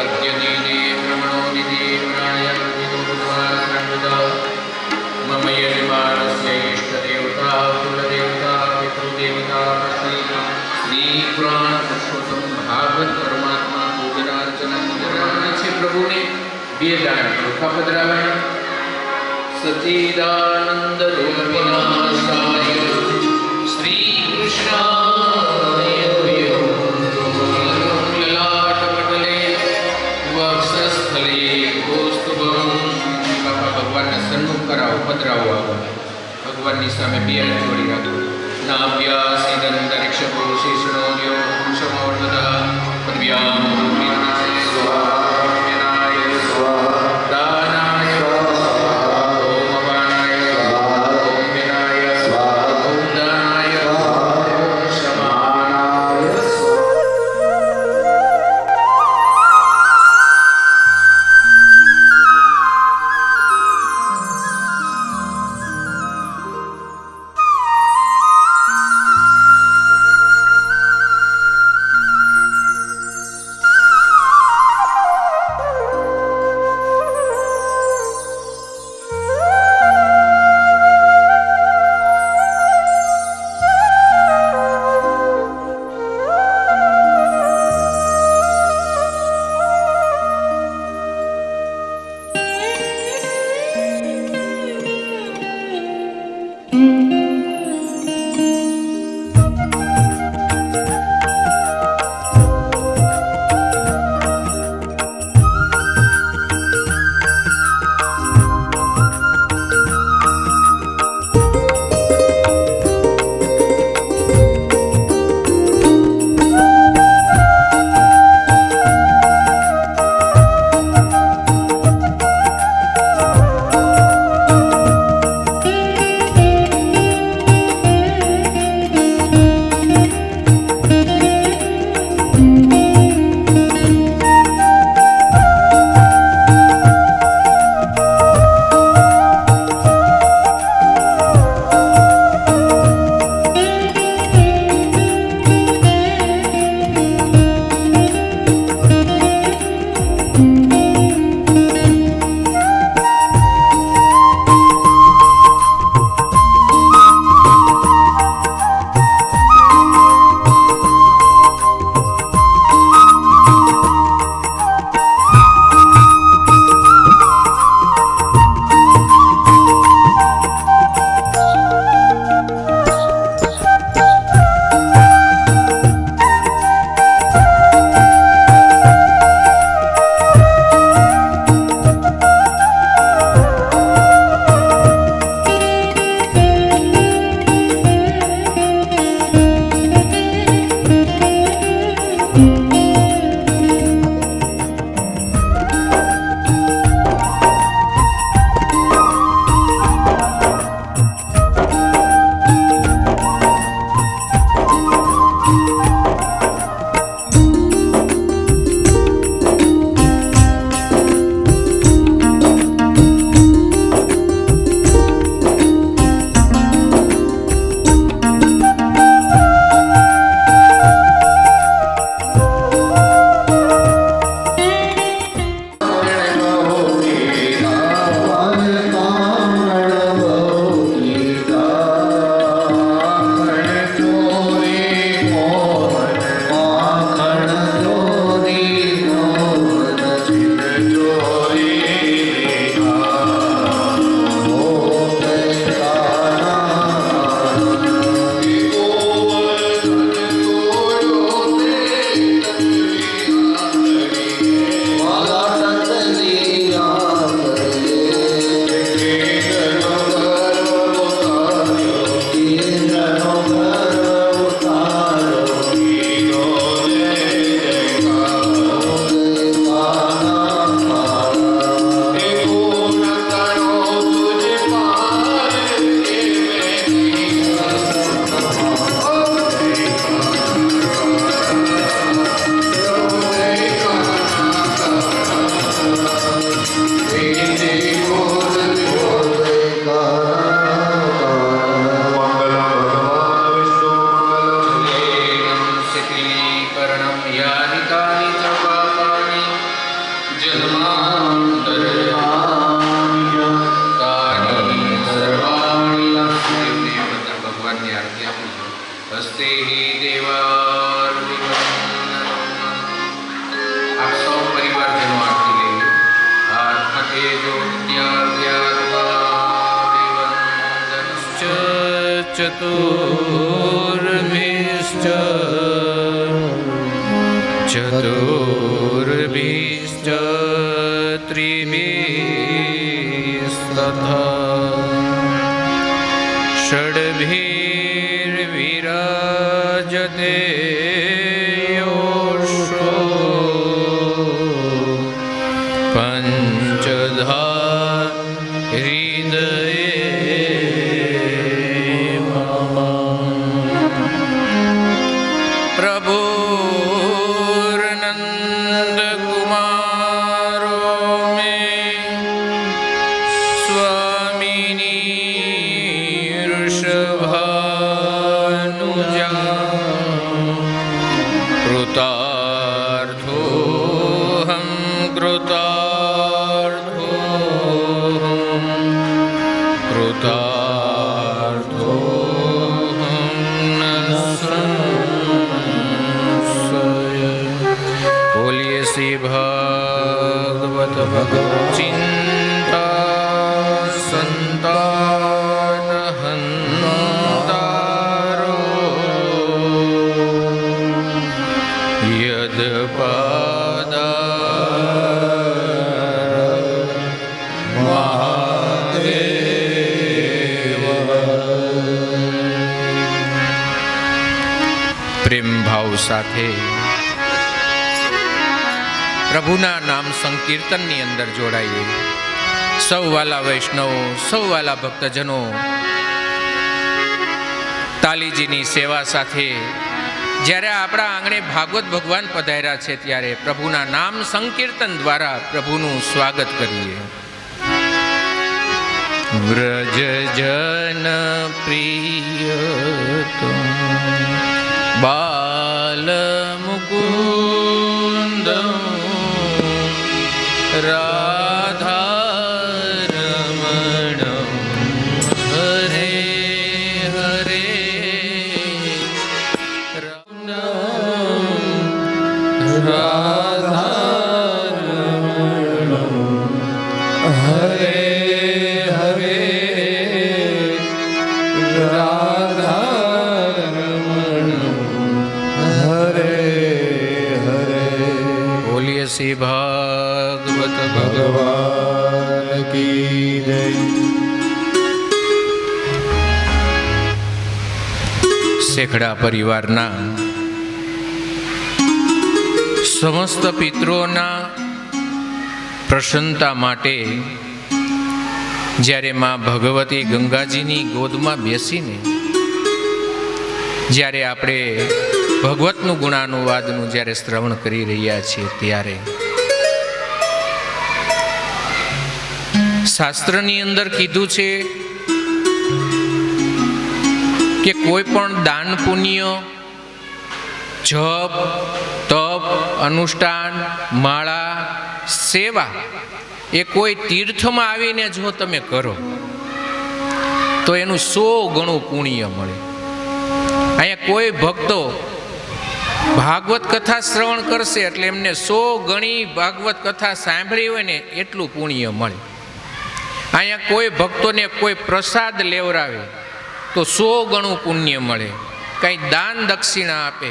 अद्यदीने ब्रह्मणोदिदेवराय मम यजमानस्य इष्टदेवता कुलदेवता पितृदेवता श्रीपुराण पुरुषोत्तम भागवत परमात्मा पूजनार्चना करवाना છે પ્રભુને બે દાન ચોખા પધરાવાય સચિદાનંદ રૂપ વિનાશાય શ્રી કૃષ્ણાય લલાટ પટલે વક્ષસ્થલે કૌસ્તુભમ બાપા ભગવાનને સન્મુખ કરાવો પધરાવો ભગવાનની સામે બે હાથ જોડી રાખો નાભ્યાસીદંતરિક્ષ શીર્ષણોર્યો પુરુષમોર્ધતા પદ્વ્યામ રૂપિનાય સ્વામ્યનાય સ્વાહા દાનાય સ્વાહા ઓમ અપાનાય સ્વાહા ઓમ વિનાય સ્વાહા ઓમ દાનાય સ્વાહા ઓમ સમાનાય ચતુર્ભિશ્ચ ચતુર્ભિશ્ચ ત્રિભિस्तथा षड्भिर्विराजते योऽश्वो पञ्चधा हृदये मम। प्रभुर्नन्दकुमारो मे स्वामिनी वृषभानुजा कृतार्थोऽहं कृतार्थोऽहं न संशय। बोलिए श्री भागवत चिंता संतान हन्तारो यदपादा પ્રેમ ભાવ સાથે પ્રભુના નામ સંકીર્તનની અંદર જોડાઈએ. સૌ વાલા વૈષ્ણવો, સૌ વાલા ભક્તજનો, તાલીજીની સેવા સાથે જ્યારે આપણા આંગણે ભાગવત ભગવાન પધાર્યા છે ત્યારે પ્રભુના નામ સંકીર્તન દ્વારા પ્રભુનું સ્વાગત કરીએ. વ્રજ જન પ્રિય તુમ બાલ મુકુંદ રાધારમણ હરે હરે રાધારમણ હરે હરે શ્રી ભાગવત ભગવાન કી જય. શેખડા પરિવારના સમસ્ત પિતૃઓના પ્રસન્નતા માટે જ્યારે માં ભગવતી ગંગાજીની ગોદમાં બેસીને જ્યારે આપણે ભગવતનું ગુણાનુવાદનું જ્યારે શ્રવણ કરી રહ્યા છીએ ત્યારે શાસ્ત્રની અંદર કીધું છે કે કોઈ પણ દાન પુણ્ય, જપ, તપ, અનુષ્ઠાન, માળા, સેવા એ કોઈ તીર્થમાં આવીને જો તમે કરો તો એનું 100 ગણું પુણ્ય મળે. અહીંયા કોઈ ભક્તો ભાગવત કથા શ્રવણ કરશે એટલે એમને 100 ગણી ભાગવત કથા સાંભળી હોય ને એટલું પુણ્ય મળે. અહીંયા કોઈ ભક્તોને કોઈ પ્રસાદ લેવરાવે તો 100 ગણું પુણ્ય મળે. કંઈ દાન દક્ષિણા આપે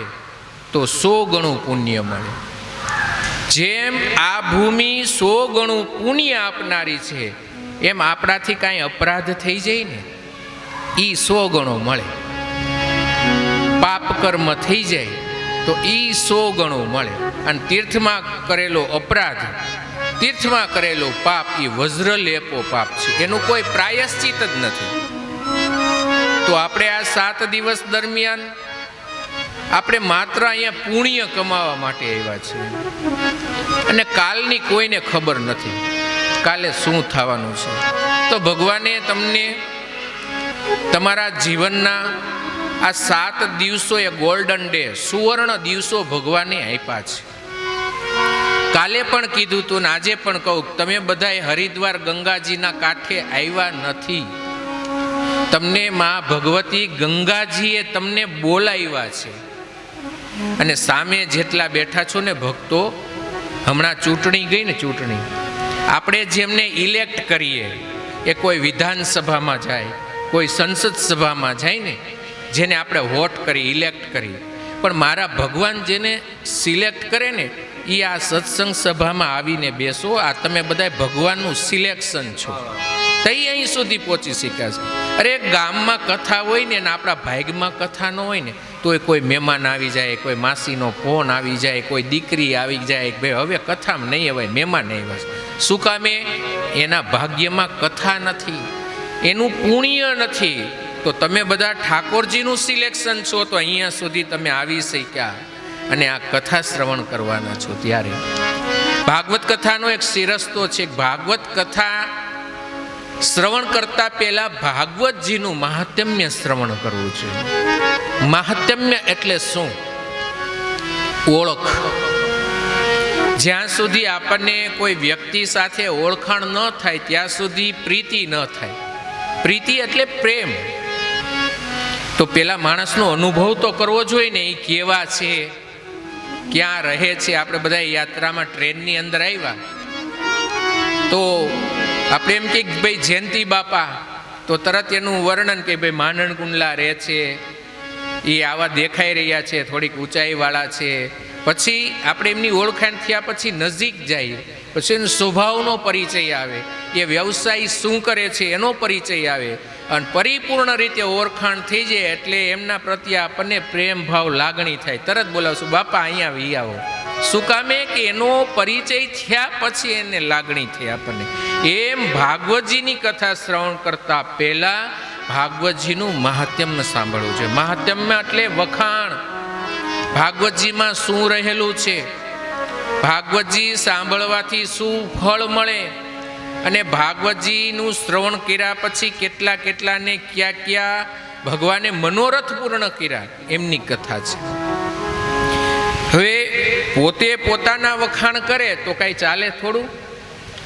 તો 100 ગણું પુણ્ય મળે. જેમ આ ભૂમિ 100 ગણું પુણ્ય આપનારી છે એમ આપણાથી કાંઈ અપરાધ થઈ જાય ને એ 100 ગણો મળે. પાપ કર્મ થઈ જાય તો એ 100 ગણું મળે. અને તીર્થમાં કરેલો અપરાધ, તીર્થમાં કરેલો પાપ એ વજ્રલેપો પાપ છે, એનું કોઈ પ્રાયશ્ચિત જ નથી. તો આપણે આ 7 દિવસ દરમિયાન આપણે માત્ર અહીંયા પુણ્ય કમાવા માટે આવ્યા છીએ અને કાલની કોઈને ખબર નથી કાલે શું થવાનું છે. તો ભગવાને તમને તમારા જીવનના આ 7 દિવસો એ ગોલ્ડન ડે, સુવર્ણ દિવસો ભગવાને આપ્યા છે. કાલે પણ કીધું તું ને આજે પણ કહું, તમે બધાએ હરિદ્વાર ગંગાજીના કાંઠે આવ્યા નથી. તમને માં ભગવતી ગંગાજીએ તમને બોલાવ્યા છે. અને સામે જેટલા બેઠા છો ને ભક્તો, હમણાં ચૂંટણી ગઈ ને, ચૂંટણી આપણે જેમને ઇલેક્ટ કરીએ એ કોઈ વિધાનસભામાં જાય, કોઈ સંસદ સભામાં જાય ને, જેને આપણે વોટ કરી, ઇલેક્ટ કરી, પણ મારા ભગવાન જેને સિલેક્ટ કરે ને એ આ સત્સંગ સભામાં આવીને બેસો. આ તમે બધા ભગવાનનું સિલેક્શન છો, તઈ અહીં સુધી પહોંચી શક્યા છે. અરે ગામમાં કથા હોય ને આપણા ભાગમાં કથા ન હોય ને તોય કોઈ મહેમાન આવી જાય, કોઈ માસીનો ફોન આવી જાય, કોઈ દીકરી આવી જાય, ભાઈ હવે કથામાં નહીં અવાય, મહેમાન નહીં આવે. શું કામે? એના ભાગ્યમાં કથા નથી, એનું પુણ્ય નથી. તો તમે બધા ઠાકોરજીનું સિલેક્શન છો તો અહીંયા સુધી તમે આવી શક્યા અને આ કથા શ્રવણ કરવાના છો. ત્યારે ભાગવત કથાનો એક શિરસ્તો છે. ભાગવત કથા શ્રવણ કરતા પહેલા ભાગવતજીનું મહાત્મ્ય શ્રવણ કરવું છે. મહાત્મ્ય એટલે શું? ઓળખ. જ્યાં સુધી આપણને કોઈ વ્યક્તિ સાથે ઓળખાણ ન થાય ત્યાં સુધી પ્રીતિ ન થાય. પ્રીતિ એટલે પ્રેમ. તો પેલા માણસનો અનુભવ તો કરવો જોઈએ ને, એ કેવા છે, ક્યાં રહે છે. આપણે બધા યાત્રામાં ટ્રેનની અંદર આવ્યા તો આપણે એમ કે ભાઈ જયંતિ બાપા, તો તરત એનું વર્ણન કે ભાઈ માંડણ કુંડલા રહે છે, એ આવા દેખાઈ રહ્યા છે, થોડીક ઊંચાઈવાળા છે. પછી આપણે એમની ઓળખાણ થયા પછી નજીક જઈએ, પછી એનો સ્વભાવનો પરિચય આવે, એ વ્યવસાય શું કરે છે એનો પરિચય આવે, અને પરિપૂર્ણ રીતે ઓળખાણ થઈ જાય એટલે એમના પ્રત્યે આપણને પ્રેમ ભાવ લાગણી થાય. તરત બોલાવશું બાપા અહીંયા વી આવો. શું કામે? કે એનો પરિચય થયા પછી એને લાગણી થઈ આપણને. એમ ભાગવતજીની કથા શ્રવણ કરતા પહેલા ભાગવતજીનું મહાત્મ્ય સાંભળવું છે. મહાત્મ્ય એટલે વખાણ. ભાગવતજીમાં શું રહેલું છે, ભાગવતજી સાંભળવાથી શું ફળ મળે, અને ભાગવતજીનું શ્રવણ કર્યા પછી કેટલા કેટલાને ક્યાં ક્યાં ભગવાને મનોરથ પૂર્ણ કર્યા એમની કથા છે. હવે પોતે પોતાના વખાણ કરે તો કાંઈ ચાલે થોડું?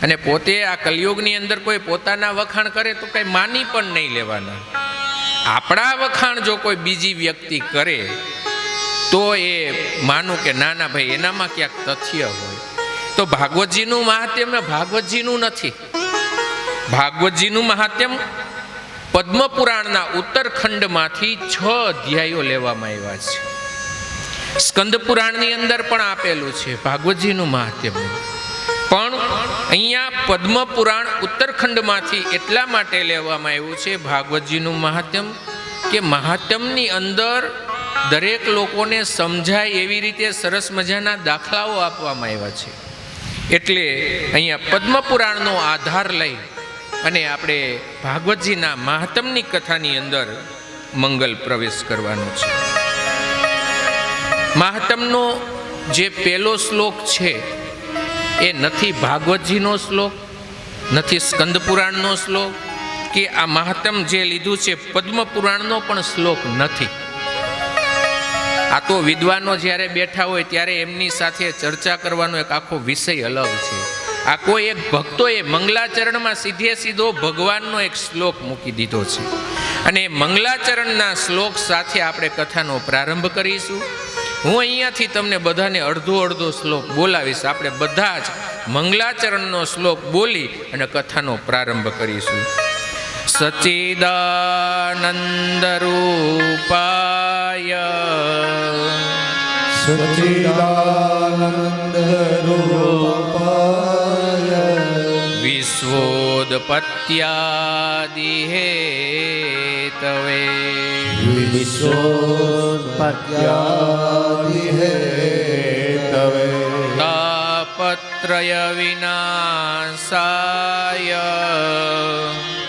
અને પોતે આ કલિયુગની અંદર કોઈ પોતાના વખાણ કરે તો કાંઈ માની પણ નહીં લેવાના. આપણા વખાણ જો કોઈ બીજી વ્યક્તિ કરે તો એ માનું કે ના ના ભાઈ એનામાં ક્યાંક તથ્ય હોય. તો ભાગવતજીનું મહાત્મ્ય ભાગવતજીનું નથી. ભાગવતજીનું મહાત્મ્ય પદ્મપુરાણના ઉત્તરખંડમાંથી 6 અધ્યાયો લેવામાં આવ્યા છે. સ્કંદ પુરાણની અંદર પણ આપેલું છે ભાગવતજીનું મહાત્મ્ય, પણ અહીંયા પદ્મપુરાણ ઉત્તરખંડમાંથી એટલા માટે લેવામાં આવ્યું છે ભાગવતજીનું મહાત્મ્ય કે મહાત્મ્યની અંદર દરેક લોકોને સમજાય એવી રીતે સરસ મજાના દાખલાઓ આપવામાં આવ્યા છે. એટલે અહીંયા પદ્મપુરાણનો આધાર લઈ અને આપણે ભાગવતજીના મહાત્મ્યની કથાની અંદર મંગલ પ્રવેશ કરવાનો છે. મહાત્મ્યનો જે પહેલો શ્લોક છે એ નથી ભાગવતજીનો શ્લોક, નથી સ્કંદ પુરાણનો શ્લોક, કે આ મહાત્મ્ય જે લીધું છે પદ્મપુરાણનો પણ શ્લોક નથી. આ તો વિદ્વાનો જ્યારે બેઠા હોય ત્યારે એમની સાથે ચર્ચા કરવાનો એક આખો વિષય અલગ છે. આ કોઈ એક ભક્તોએ મંગલાચરણમાં સીધે સીધો ભગવાનનો એક શ્લોક મૂકી દીધો છે, અને મંગલાચરણના શ્લોક સાથે આપણે કથાનો પ્રારંભ કરીશું. હું અહીંયાથી તમને બધાને અડધો અડધો શ્લોક બોલાવીશ. આપણે બધા જ મંગલાચરણનો શ્લોક બોલી અને કથાનો પ્રારંભ કરીશું. સચ્ચિદાનંદ રૂપાય સચ્ચિદાનંદ રૂપાય વિશ્વોદપત્યાદિ હેતવે વિશ્વોત્પત્યાદિ હેતવે તાપત્રય વિનાશાય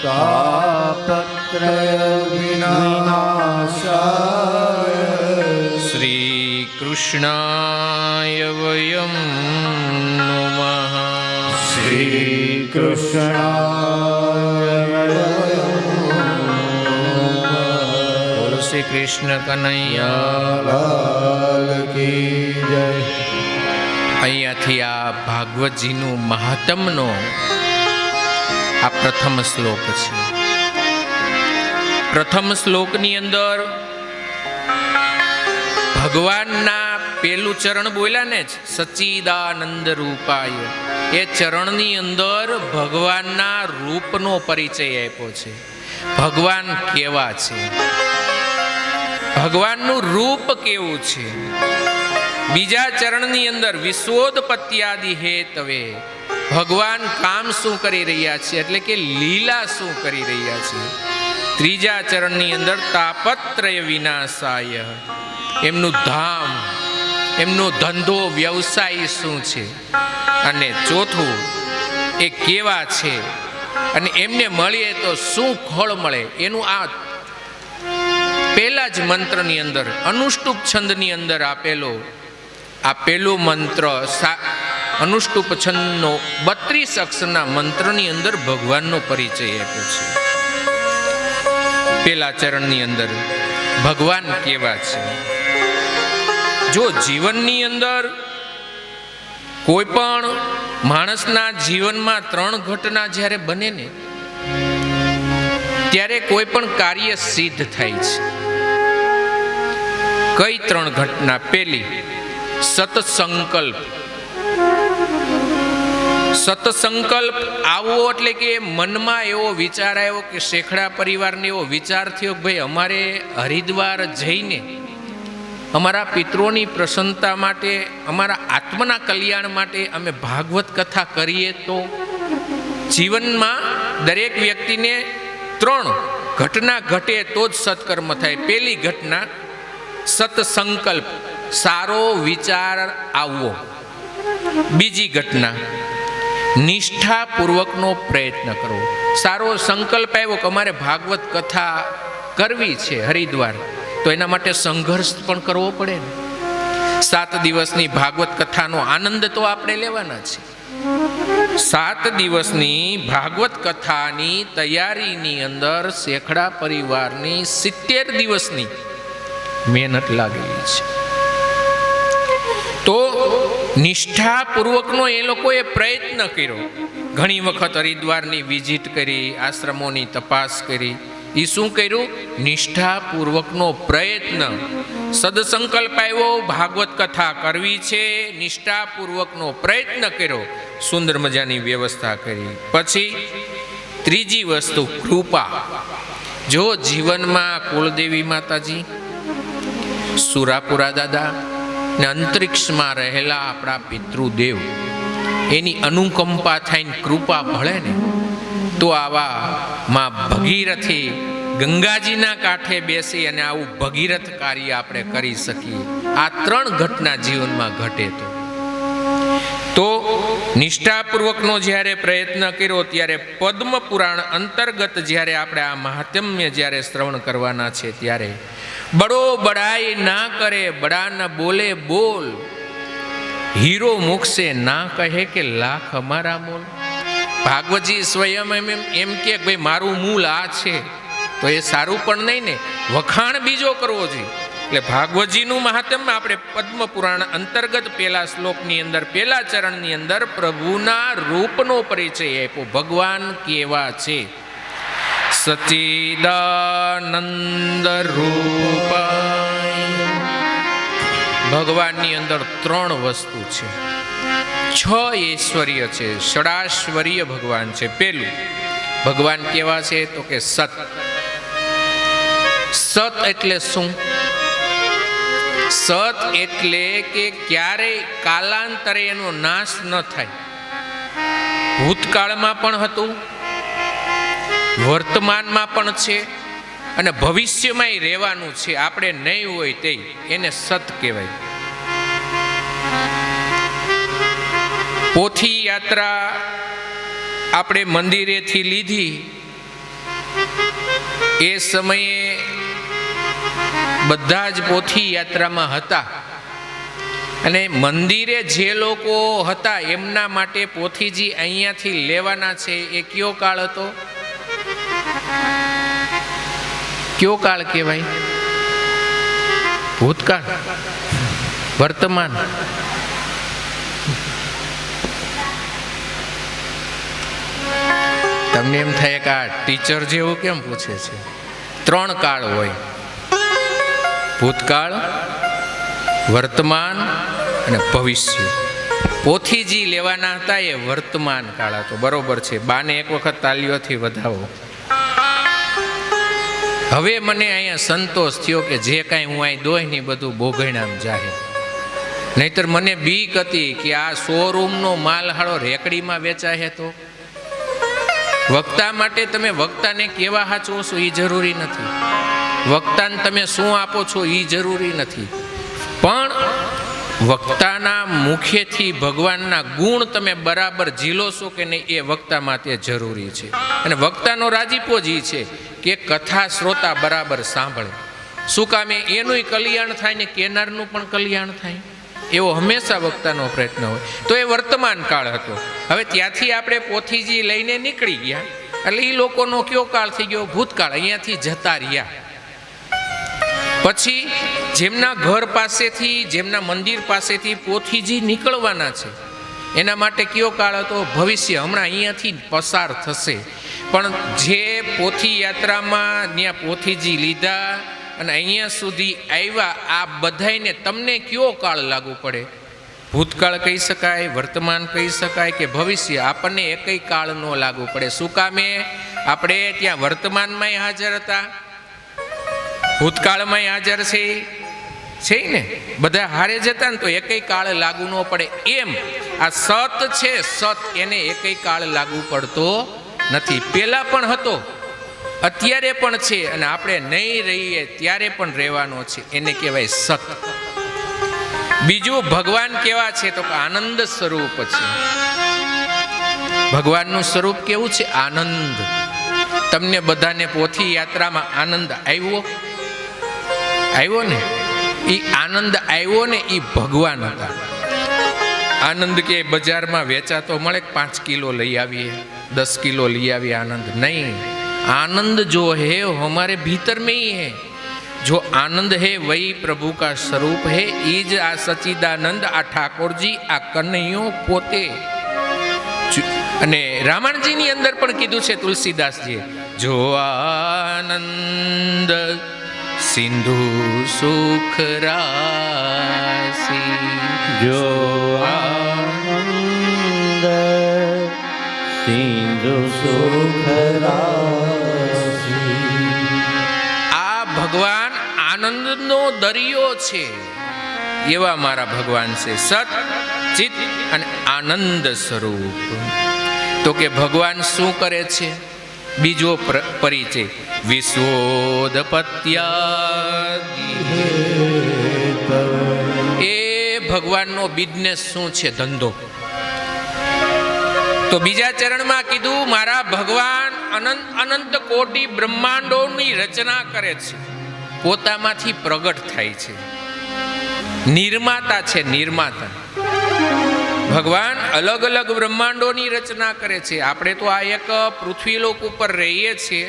તાપત્રય વિનાશાય શ્રી કૃષ્ણાય વયમ નમઃ. શ્રી કૃષ્ણાય બોલો શ્રી કૃષ્ણ કનૈયા લાલ કી જય. અહીંયાથી આ ભાગવતજીનું મહાત્મ્યનો આ પ્રથમ શ્લોક છે. પ્રથમ શ્લોકની અંદર ભગવાનના પેલું ચરણ બોલ્યા ને જ સચ્ચિદાનંદ રૂપાય, એ ચરણની અંદર ભગવાનના રૂપનો પરિચય આપ્યો છે. ભગવાન કેવા છે, ભગવાનનું રૂપ કેવું છે. બીજા ચરણની અંદર વિશ્વોત્પત્યાદિ હેતવે, ભગવાન કામ શું કરી રહ્યા છે એટલે કે લીલા શું કરી રહ્યા છે. ત્રીજા ચરણની અંદર તાપત્રય વિનાશાય, એમનું ધામ, એમનો ધંધો વ્યવસાય શું છે. અને ચોથું એ કેવા છે અને એમને મળીએ તો શું ફળ મળે, એનું આ પહેલા જ મંત્રની અંદર અનુષ્ટુપ છંદની અંદર આપેલો આ પેલો મંત્ર અનુષ્ટુપ છંદનો 32 અક્ષરના મંત્રની અંદર ભગવાનનો પરિચય આપ્યો છે. પેલા ચરણની અંદર ભગવાન કેવા છે. જો જીવનની અંદર કોઈ પણ માણસના જીવનમાં 3 ઘટના જ્યારે બને ને ત્યારે કોઈ પણ કાર્ય સિદ્ધ થાય છે. કઈ 3 ઘટના? પહેલી, સતસંકલ્પ. સતસંકલ્પ આવો એટલે કે મનમાં એવો વિચાર આવ્યો કે શેખડા પરિવારને એવો વિચાર થયો કે ભાઈ અમારે હરિદ્વાર જઈને અમારા પિતૃઓની પ્રસન્નતા માટે, અમારા આત્મના કલ્યાણ માટે અમે ભાગવત કથા કરીએ તો જીવનમાં દરેક વ્યક્તિને 3 ઘટના ઘટે તો જ સત્કર્મ થાય. પહેલી ઘટના સતસંકલ્પ, સારો વિચાર આવવો. બીજી ઘટના નિષ્ઠાપૂર્વકનો પ્રયત્ન કરવો. સારો સંકલ્પ આવ્યો કે અમારે ભાગવત કથા કરવી છે હરિદ્વાર, તો એના માટે સંઘર્ષ પણ કરવો પડે ને. 7 દિવસની ભાગવત કથાનો આનંદ તો આપણે લેવાના છે. 7 દિવસની ભાગવત કથાની તૈયારીની અંદર શેખડા પરિવારની 70 દિવસની મહેનત લાગેલી છે. તો નિષ્ઠાપૂર્વકનો એ લોકોએ પ્રયત્ન કર્યો. ઘણી વખત હરિદ્વારની વિઝિટ કરી, આશ્રમોની તપાસ કરી. એ શું કર્યું? નિષ્ઠાપૂર્વકનો પ્રયત્ન. સદસંકલ્પ આવ્યો, ભાગવત કથા કરવી છે, નિષ્ઠાપૂર્વકનો પ્રયત્ન કર્યો, સુંદર મજાની વ્યવસ્થા કરી. પછી ત્રીજી વસ્તુ કૃપા. જો જીવનમાં કુળદેવી માતાજી, સુરાપુરા દાદા ને અંતરિક્ષમાં રહેલા આપણા પિતૃદેવ, એની અનુકંપા થઈને કૃપા ભળે ને તો આવા માં ભગીરથી ગંગાજીના કાંઠે બેસી અને આવું ભગીરથ કાર્ય આપણે કરી શકીએ. આ 3 ઘટના જીવનમાં ઘટે તો નિષ્ઠાપૂર્વકનો જ્યારે પ્રયત્ન કર્યો ત્યારે પદ્મ પુરાણ અંતર્ગત જ્યારે આપણે આ મહાત્મ્ય જ્યારે શ્રવણ કરવાના છે ત્યારે બડો બડાઈ ના કરે, બડા ન બોલે બોલ, હીરો મુખ સે ના કહે કે લાખ અમારા મોલ. ભાગવતજી સ્વયં એમ કે ભાઈ મારું મૂળ આ છે, તો એ સારું પણ નહીં ને, વખાણ બીજો કરવો જોઈએ. એટલે ભાગવતજીનું મહાત્મ્ય આપણે પદ્મ પુરાણ અંતર્ગત પહેલા શ્લોકની અંદર, પહેલા ચરણની અંદર પ્રભુના રૂપનો પરિચય આપ્યો. ભગવાન કેવા છે? સચ્ચિદાનંદ રૂપાય. ભગવાનની અંદર 3 વસ્તુ છે, 6 ઐશ્વર્ય છે, ષડાશ્વર્ય ભગવાન છે. પહેલું, ભગવાન કેવા છે તો કે સત. સત એટલે શું? સત એટલે કે ક્યારેય કાલાંતરે એનો નાશ ન થાય. ભૂતકાળમાં પણ હતું, વર્તમાનમાં પણ છે અને ભવિષ્યમાં રહેવાનું છે. આપણે નહીં હોય તે એને સત કહેવાય. પોથી યાત્રા આપણે મંદિરેથી લીધી, એ સમયે બધા જ પોથી યાત્રામાં હતા અને મંદિરે જે લોકો હતા એમના માટે પોથીજી અહીંયાથી લેવાના છે. એ કયો કાળ હતો? કયો કાળ કહેવાય? ભૂતકાળ, વર્તમાન. તમને એમ થાય કે આ ટીચર જેવું કેમ પૂછે છે? 3 કાળ હોય, ભૂતકાળ, વર્તમાન અને ભવિષ્ય. પોથીજી લેવાના હતા એ વર્તમાન કાળ હતો. બરોબર છે. બાને એક વખત તાલીઓથી વધાવો. હવે મને અહીંયા સંતોષ થયો કે જે કાંઈ હું અહીં દોય ને બધું બોઘણામ જાહે. નહીતર મને બીક હતી કે આ શોરૂમનો માલ હાળો રેકડીમાં વેચાય તો. વક્તા માટે તમે વક્તાને કેવા સાચવો છો એ જરૂરી નથી, વક્તાને તમે શું આપો છો એ જરૂરી નથી, પણ વક્તાના મુખેથી ભગવાનના ગુણ તમે બરાબર ઝીલો છો કે નહીં એ વક્તા માટે જરૂરી છે. અને વક્તાનો રાજીપો જ છે કે કથા શ્રોતા બરાબર સાંભળે. શું કામે એનુંય કલ્યાણ થાય ને કેનારનું પણ કલ્યાણ થાય, એવો હંમેશા વક્તાનો પ્રયત્ન હોય. તો એ વર્તમાન કાળ હતો. હવે ત્યાંથી આપણે પોથીજી લઈને નીકળી ગયા એટલે એ લોકોનો કયો કાળ થઈ ગયો? ભૂતકાળ. અહીંયાથી જતા રહ્યા. પછી જેમના ઘર પાસેથી, જેમના મંદિર પાસેથી પોથીજી નીકળવાના છે એના માટે કયો કાળ હતો? ભવિષ્ય. હમણાં અહીંયાથી પસાર થશે. પણ જે પોથી યાત્રામાં ત્યાં પોથીજી લીધા અને અહીંયા સુધી આવ્યા, આ બધાને તમને કયો કાળ લાગુ પડે? ભૂતકાળ કહી શકાય, વર્તમાન કહી શકાય કે ભવિષ્ય? આપણને એકય કાળ ન લાગુ પડે. શું કામે? આપણે ત્યાં વર્તમાનમાંય હાજર હતા, ભૂતકાળમાંય હાજર છે ને, બધા હારે જતા ને તો એકય કાળ લાગુ ન પડે. એમ આ સત છે, સત એને એકય કાળ લાગુ પડતો નથી. પેલા પણ હતો, અત્યારે પણ છે અને આપણે નહીં રહીએ ત્યારે પણ રહેવાનો છે, એને કહેવાય સત. બીજું ભગવાન કેવા છે તો આનંદ સ્વરૂપ છે. ભગવાનનું સ્વરૂપ કેવું છે? આનંદ. તમને બધાને પોથી યાત્રામાં આનંદ આવ્યો ને? એ આનંદ આવ્યો ને એ ભગવાન હતા. આનંદ કે બજારમાં વેચાતો મળે 5 કિલો લઈ આવીએ, 10 કિલો લઈ આવીએ, આનંદ નહીં. आनंद जो है हमारे भीतर में ही है. जो आनंद है वही प्रभु का स्वरूप है. इज आ सच्चिदानंद, आ ठाकुर जी, आ कन्हैयो पोते. અને રામાયણજીની અંદર પણ કીધું છે તુલસીદાસજીએ, જો આનંદ સિંધુ સુખ રાશિ, જો આનંદ સિંધુ સુખ રાશિ. આ ભગવાન આનંદનો દરિયો છે, એવા મારા ભગવાન છે. સત, ચિત અને આનંદ સ્વરૂપ. તો કે ભગવાન શું કરે છે? બીજો પરિચય, વિશ્વોદપત્યાદિ. એ ભગવાનનો બિઝનેસ શું છે? ધંધો. તો બીજા ચરણમાં કીધું, મારા ભગવાન અનંત અનંત કોટી બ્રહ્માંડોની રચના કરે છે, પોતામાંથી પ્રગટ થાય છે, નિર્માતા છે, નિર્માતા. ભગવાન અલગ અલગ બ્રહ્માંડોની રચના કરે છે. આપણે તો આ એક પૃથ્વીલોક ઉપર રહીએ છીએ,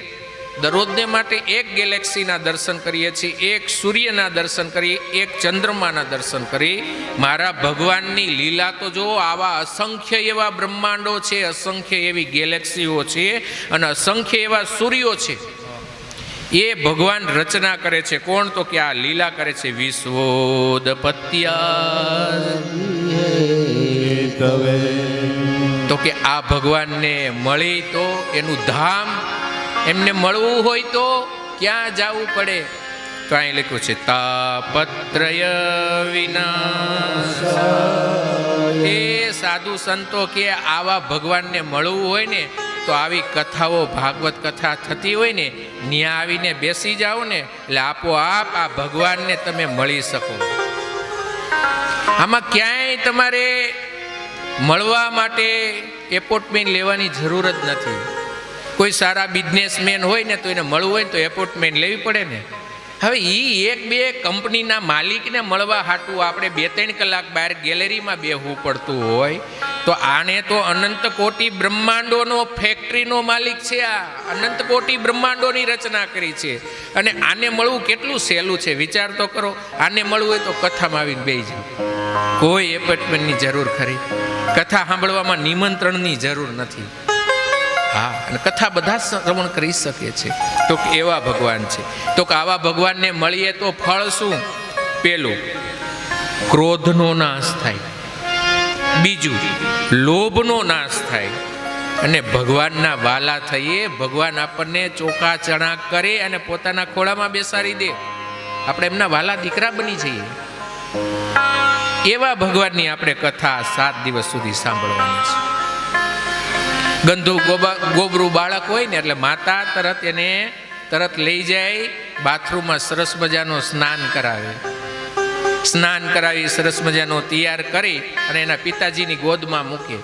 દરરોજને માટે એક ગેલેક્સીના દર્શન કરીએ છીએ, એક સૂર્યના દર્શન કરીએ, એક ચંદ્રમાના દર્શન કરીએ. મારા ભગવાનની લીલા તો જો, આવા અસંખ્ય એવા બ્રહ્માંડો છે, અસંખ્ય એવી ગેલેક્સીઓ છે અને અસંખ્ય એવા સૂર્યો છે. એ ભગવાન રચના કરે છે. કોણ? તો કે આ લીલા કરે છે. વિશ્વોદપત્યા. તો કે આ ભગવાનને મળી તો એનું ધામ, એમને મળવું હોય તો ક્યાં જવું પડે? તો અહીં લખ્યું છે, તાપત્રય વિનાશ. એ સાધુ સંતો કે આવા ભગવાનને મળવું હોય ને તો આવી કથાઓ, ભાગવત કથા થતી હોય ને, ત્યાં આવીને બેસી જાઓ ને એટલે આપોઆપ આ ભગવાનને તમે મળી શકો. આમાં ક્યાંય તમારે મળવા માટે એપોઇન્ટમેન્ટ લેવાની જરૂર જ નથી. કોઈ સારા બિઝનેસમેન હોય ને તો એને મળવું હોય ને તો એપોઇન્ટમેન્ટ લેવી પડે ને. હવે એ 1-2 કંપનીના માલિકને મળવા હાટું આપણે 2-3 કલાક બહાર ગેલેરીમાં બેસવું પડતું હોય તો આને તો અનંત કોટી બ્રહ્માંડોનો ફેક્ટરીનો માલિક છે. આ અનંત કોટી બ્રહ્માંડોની રચના કરી છે અને આને મળવું કેટલું સહેલું છે, વિચાર તો કરો. આને મળવું હોય તો કથામાં આવીને બેસી જાય, કોઈ એપોઇન્ટમેન્ટની જરૂર ખરી? કથા સાંભળવામાં નિમંત્રણની જરૂર નથી. હા, અને કથા બધા શ્રવણ કરી શકે છે. તો એવા ભગવાન છે. તો કે આવા ભગવાનને મળીએ તો ફળ શું? પેલું, ક્રોધનો નાશ થાય. બીજું, લોભનો નાશ થાય. અને ભગવાનના વાલા થઈએ. ભગવાન આપણને ચોખા ચણા કરે અને પોતાના ખોળામાં બેસાડી દે. આપણે એમના વાલા દીકરા બની જઈએ. એવા ભગવાનની આપણે કથા 7 દિવસ સુધી સાંભળવાની છે. ગંધુ ગોબરું બાળક હોય ને એટલે માતા તરત લઈ જાય બાથરૂમમાં, સરસ મજાનો સ્નાન કરાવે. સ્નાન કરાવી સરસ મજાનો તૈયાર કરી અને એના પિતાજીની ગોદમાં મૂકે.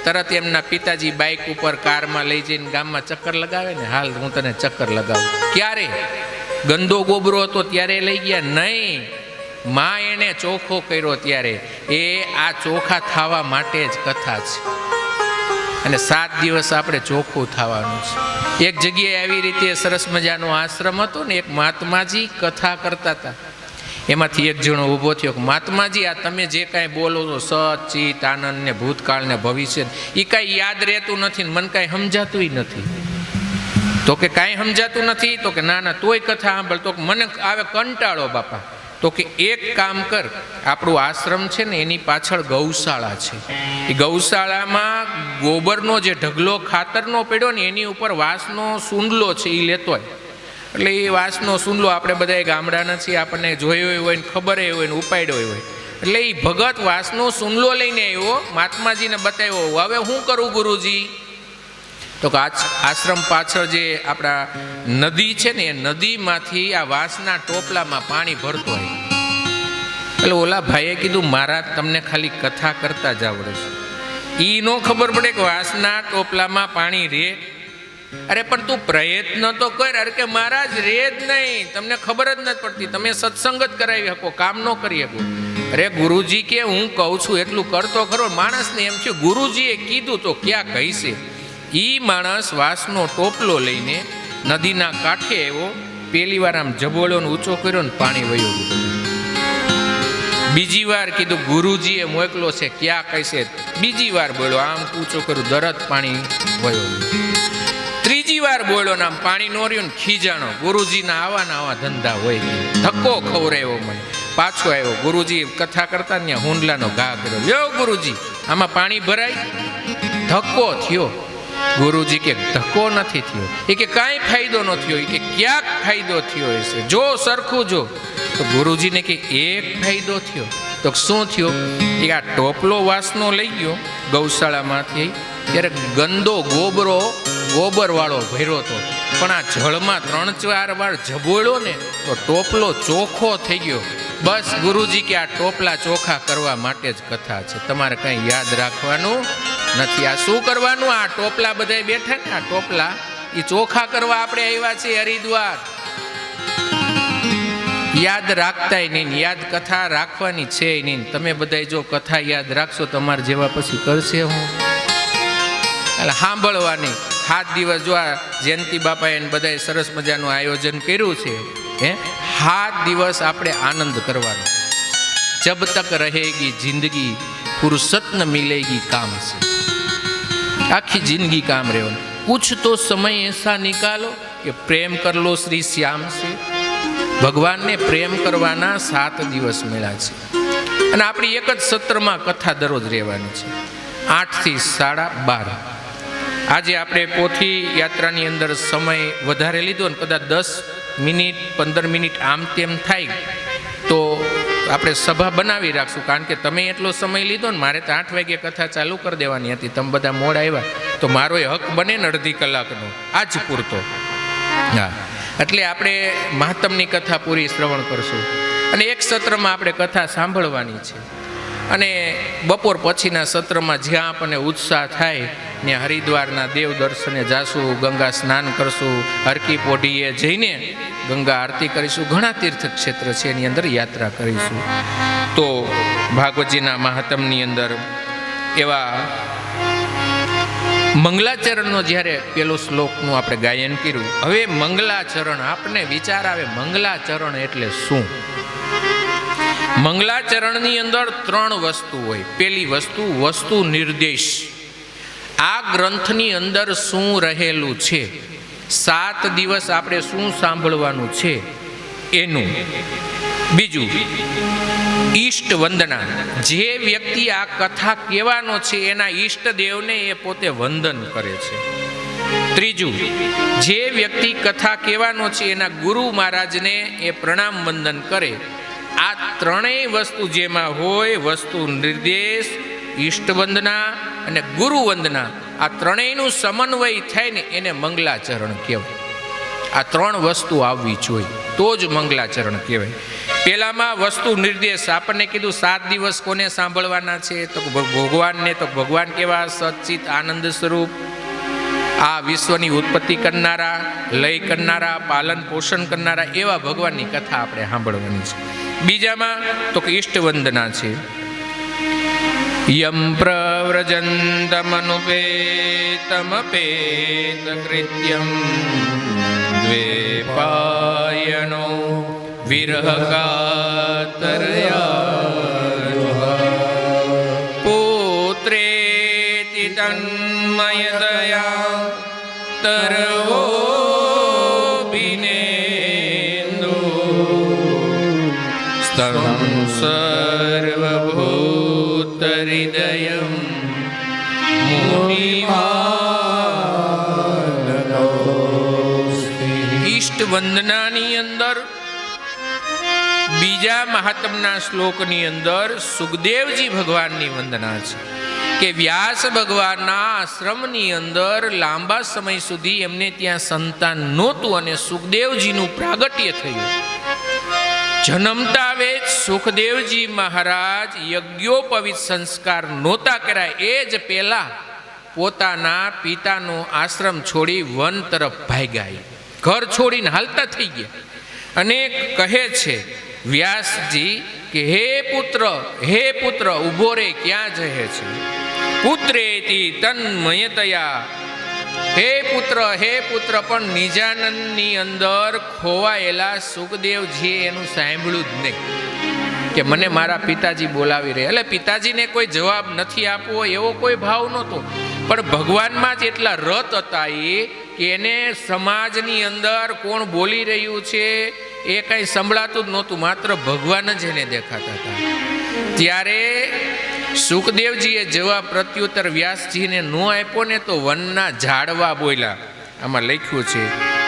તરત એમના પિતાજી બાઇક ઉપર કારમાં લઈ જઈને ગામમાં ચક્કર લગાવે ને, હાલ હું તને ચક્કર લગાવું. ક્યારે? ગંદો ગોબરો હતો ત્યારે લઈ ગયા નહીં, માં એને ચોખ્ખો કર્યો ત્યારે. એ આ ચોખ્ખા થવા માટે જ કથા છે. અને 7 દિવસ આપણે ચોખ્ખું થવાનું છે. એક જગ્યાએ આવી રીતે સરસ મજાનો આશ્રમ હતો ને, એક મહાત્માજી કથા કરતા હતા. એમાંથી એક જણો ઊભો થયો કે મહાત્માજી, આ તમે જે કાંઈ બોલો છો સત ચિત આનંદ ને ભૂતકાળ ને ભવિષ્ય, એ કાંઈ યાદ રહેતું નથી ને મને કાંઈ સમજાતું નથી. તો કે કાંઈ સમજાતું નથી? તો કે ના તોય કથા સાંભળ. તો મને આવે કંટાળો બાપા. તો કે એક કામ કર, આપણું આશ્રમ છે ને એની પાછળ ગૌશાળા છે. એ ગૌશાળામાં ગોબરનો જે ઢગલો ખાતરનો પડ્યો ને એની ઉપર વાંસનો સૂંડલો છે એ લેતો હોય. એટલે એ વાંસનો સૂંડલો આપણે બધા ગામડાના છીએ, આપણને જોયો હોય ને ખબર હોય ને ઉપાડ્યો હોય. એટલે એ ભગત વાંસનો સૂંડલો લઈને આવ્યો, મહાત્માજીને બતાવ્યો. હવે શું કરું ગુરુજી? તો કે આશ્રમ પાછળ જે આપણા નદી છે ને એ નદીમાંથી આ વાંસના ટોપલામાં પાણી ભરતો હોય. એટલે ઓલા ભાઈએ કીધું મહારાજ તમને ખાલી કથા કરતા જ આવડે છે, ઈ નો ખબર પડે કે વાંસના ટોપલામાં પાણી રે? અરે પણ તું પ્રયત્ન તો કર. અરે કે મહારાજ રે જ નહીં, તમને ખબર જ નથી પડતી, તમે સત્સંગ જ કરાવી શકો, કામ ન કરી શકો. અરે ગુરુજી કે હું કહું છું એટલું કરતો ખરો. માણસને એમ છે ગુરુજીએ કીધું તો ક્યાં કહીશે. ઈ માણસ વાંસનો ટોપલો લઈને નદીના કાંઠે આવ્યો, પેલી વાર આમ જબોળો ઊંચો કર્યો ને પાણી વયો ગયું. બીજી વાર કીધું ગુરુજીએ મોકલો છે, ક્યાં કહીશે. બીજી વાર બોલ્યો, આમ ઊંચો કર્યું, દરદ પાણી વયો ગયું. ત્રીજી વાર બોલ્યો ને આમ પાણી નો રહ્યું ને ખીજાણો. ગુરુજીના આવા ધંધા હોય. ધક્કો ખવરાયો મને. પાછો આવ્યો, ગુરુજી કથા કરતા ને હુંડલાનો ઘા કર્યો. યો ગુરુજી આમાં પાણી ભરાય? ધક્કો થયો. ગુરુજી કે ધક્કો નથી થયો. એ કે કાંઈ ફાયદો ન થયો. એ કે ક્યાંક ફાયદો થયો હશે, જો સરખું જો. તો ગુરુજીને કે એક ફાયદો થયો. તો શું થયો? એ આ ટોપલો વાંસનો લઈ ગયો ગૌશાળામાંથી, ત્યારે ગંદો ગોબર વાળો ભર્યો હતો. પણ આ જળમાં 3-4 વાર જબોળ્યો ને તો ટોપલો ચોખ્ખો થઈ ગયો. બસ ગુરુજી કે આ ટોપલા ચોખ્ખા કરવા માટે જ કથા છે, તમારે કંઈ યાદ રાખવાનું નથી. આ શું કરવાનું? આ ટોપલા બધા બેઠા ને, આ ટોપલા એ ચોખ્ખા કરવા આપણે આવ્યા છીએ હરિદ્વાર. યાદ રાખતાય નહીં, યાદ કથા રાખવાની છે નહીં. તમે બધા જો કથા યાદ રાખશો તમારે જેવા પછી કરશે હું? એટલે સાંભળવાની. 7 દિવસ જો આ જયંતિ બાપાએ બધાએ સરસ મજાનું આયોજન કર્યું છે. 7 દિવસ આપણે આનંદ કરવાનો. જબ તક રહેગી જિંદગી ફુરસત ન મિલેગી કામ છે. આખી જિંદગી કામ રહેવાનું. કુછ તો સમય એસા નિકાલો કે પ્રેમ કર લો શ્રી શ્યામ છે. ભગવાનને પ્રેમ કરવાના 7 દિવસ મળ્યા છે. અને આપણી એક જ સત્રમાં કથા દરરોજ રહેવાની છે, 8 થી 12:30. આજે આપણે પોથી યાત્રાની અંદર સમય વધારે લીધો ને, કદાચ 10 મિનિટ 15 મિનિટ આમ તેમ થાય તો આપણે સભા બનાવી રાખશું. કારણ કે તમે એટલો સમય લીધો ને, મારે તો 8 વાગે કથા ચાલુ કરી દેવાની હતી, તમે બધા મોડ આવ્યા તો મારો એ હક બને ને અડધી કલાકનો આજ પૂરતો. હા, એટલે આપણે મહાત્મની કથા પૂરી શ્રવણ કરશું. અને એક સત્રમાં આપણે કથા સાંભળવાની છે. અને બપોર પછીના સત્રમાં જ્યાં આપણને ઉત્સાહ થાય ને હરિદ્વારના દેવ દર્શને જાશું, ગંગા સ્નાન કરશું, હરકી પોઢીએ જઈને ગંગા આરતી કરીશું. ઘણા તીર્થ ક્ષેત્ર છે એની અંદર યાત્રા કરીશું. તો ભાગવતજીના મહાત્મની અંદર એવા મંગલાચરણનો જ્યારે પેલો શ્લોકનું આપણે ગાયન કર્યું. હવે મંગલાચરણ, આપને વિચાર આવે મંગલાચરણ એટલે શું? મંગલાચરણની અંદર 3 વસ્તુ હોય. પેલી વસ્તુ નિર્દેશ. આ ગ્રંથની અંદર શું રહેલું છે, 7 દિવસ આપણે શું સાંભળવાનું છે એનું. બીજું, ઈષ્ટ વંદના. જે વ્યક્તિ આ કથા કહેવાનો છે એના ઈષ્ટદેવને એ પોતે વંદન કરે છે. ત્રીજું, જે વ્યક્તિ કથા કહેવાનો છે એના ગુરુ મહારાજને એ પ્રણામ વંદન કરે. આ ત્રણેય વસ્તુ જેમાં હોય, વસ્તુ નિર્દેશ, ઈષ્ટ વંદના અને ગુરુ વંદના, આ ત્રણેયનું સમન્વય થાય ને એને મંગલાચરણ કહેવાય. આ ત્રણ વસ્તુ આવવી જોઈએ તો જ મંગલાચરણ કહેવાય. પેલામાં વસ્તુ નિર્દેશ, આપણને કીધું 7 દિવસ કોને સાંભળવાના છે, તો ભગવાનને. તો ભગવાન કેવા? સચ્ચિત આનંદ સ્વરૂપ, આ વિશ્વની ઉત્પત્તિ કરનારા, લય કરનારા, પાલન પોષણ કરનારા એવા ભગવાનની કથા આપણે સાંભળવાની છે. બીજામાં તો કે ઈષ્ટ વંદના છે. યમ પ્રવ્રજંતમનુપેતમપેત કૃત્યમ દ્વેપાયનો વિરહકાતરયા પુત્રેતિ તન્મયતયા તરવો બિનેન્દુ સ્તં સર્વભૂતહૃદયં મુનિમાનતોસ્તિ. ઈષ્ટ વંદનાની અંદર બીજા મહાત્મના શ્લોકની અંદર સુખદેવજી ભગવાનની વંદના છે કે વ્યાસ ભગવાનના આશ્રમની અંદર લાંબા સમય સુધી એમને ત્યાં સંતાન નહોતું અને સુખદેવજીનું પ્રાગટ્ય થયું. જન્મતા વેદ સુખદેવજી મહારાજ યજ્ઞોપવિત સંસ્કાર નહોતા કર્યા એ જ પહેલા પોતાના પિતાનો આશ્રમ છોડી વન તરફ ભાગ્યા, ઘર છોડીને હાલતા થઈ ગયા. અને કહે છે વ્યાસજી કે હે પુત્ર ઉભો રે, ક્યાં જહે છે? પુત્રેતી તન્મયતયા, હે પુત્ર. પણ નિજાનંદની અંદર ખોવાયેલા સુખદેવજીએ એનું સાંભળ્યું જ નહીં કે મને મારા પિતાજી બોલાવી રહ્યા. એટલે પિતાજીને કોઈ જવાબ નથી આપવો એવો કોઈ ભાવ નહોતો, પણ ભગવાનમાં જ એટલા રત હતા કે એને સમાજની અંદર કોણ બોલી રહ્યું છે એ કંઈ સંભળાતું જ નહોતું, માત્ર ભગવાન જ એને દેખાતા હતા. ત્યારે સુખદેવજીએ જવાબ પ્રત્યુત્તર વ્યાસજીને ન આપ્યો ને તો વનના ઝાડવા બોલ્યા. આમાં લખ્યું છે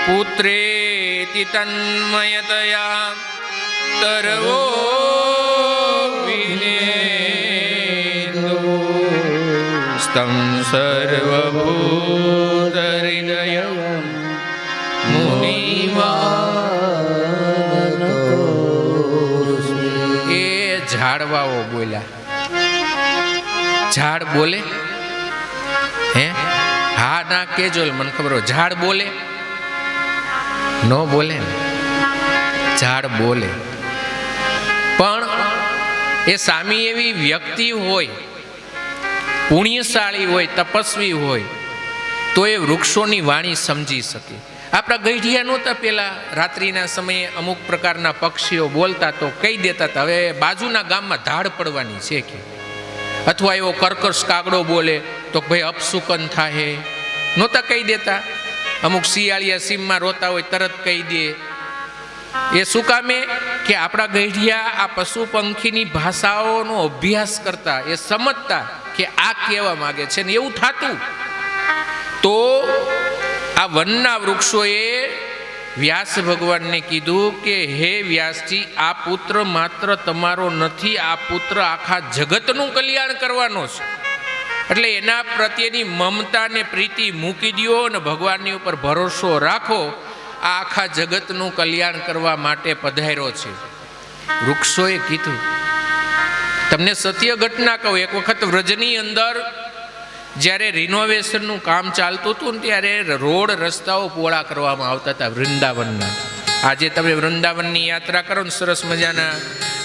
પુત્રેતિ તન્મયતયા તરવો વિનેન્દુ સ્તં સર્વભૂતહૃદયં મુનિમાનતોસ્તિ. એ ઝાડવાઓ બોલ્યા. ઝાડ બોલે? હે, હા ના કેજો, મને ખબર હોય. ઝાડ બોલે? ન બોલે ને. ઝાડ બોલે, પણ એ સામી એવી વ્યક્તિ હોય, પુણ્યશાળી હોય, તપસ્વી હોય તો એ વૃક્ષોની વાણી સમજી શકે. આપણા ગઈઢિયા નહોતા પેલા, રાત્રિના સમયે અમુક પ્રકારના પક્ષીઓ બોલતા તો કહી દેતા હતા હવે બાજુના ગામમાં ધાડ પડવાની છે કે, અથવા એવો કર્કશ કાગડો બોલે તો ભાઈ અપશુકન થાય, નહોતા કહી દેતા. અમુક શિયાળિયા સીમમાં રોતા હોય તરત કહી દે. એ શું કામે? કે આપણા ગઈઢિયા આ પશુ પંખીની ભાષાઓનો અભ્યાસ કરતા, એ સમજતા કે આ કહેવા માંગે છે ને એવું થતું. તો આ વનના વૃક્ષોએ વ્યાસ ભગવાનને કીધું કે હે વ્યાસજી, આ પુત્ર માત્ર તમારો નથી, આ પુત્ર આખા જગતનું કલ્યાણ કરવાનો છે. એટલે એના પ્રત્યેની મમતા ને પ્રીતિ મૂકી દો અને ભગવાનની ઉપર ભરોસો રાખો. આ આખા જગતનું કલ્યાણ કરવા માટે પધાર્યો છે. વૃક્ષોએ કીધું. તમને સત્ય ઘટના કહું, એક વખત વ્રજની અંદર જ્યારે રિનોવેશનનું કામ ચાલતું હતું ને ત્યારે રોડ રસ્તાઓ પહોળા કરવામાં આવતા હતા વૃંદાવનના. આજે તમે વૃંદાવનની યાત્રા કરો ને સરસ મજાના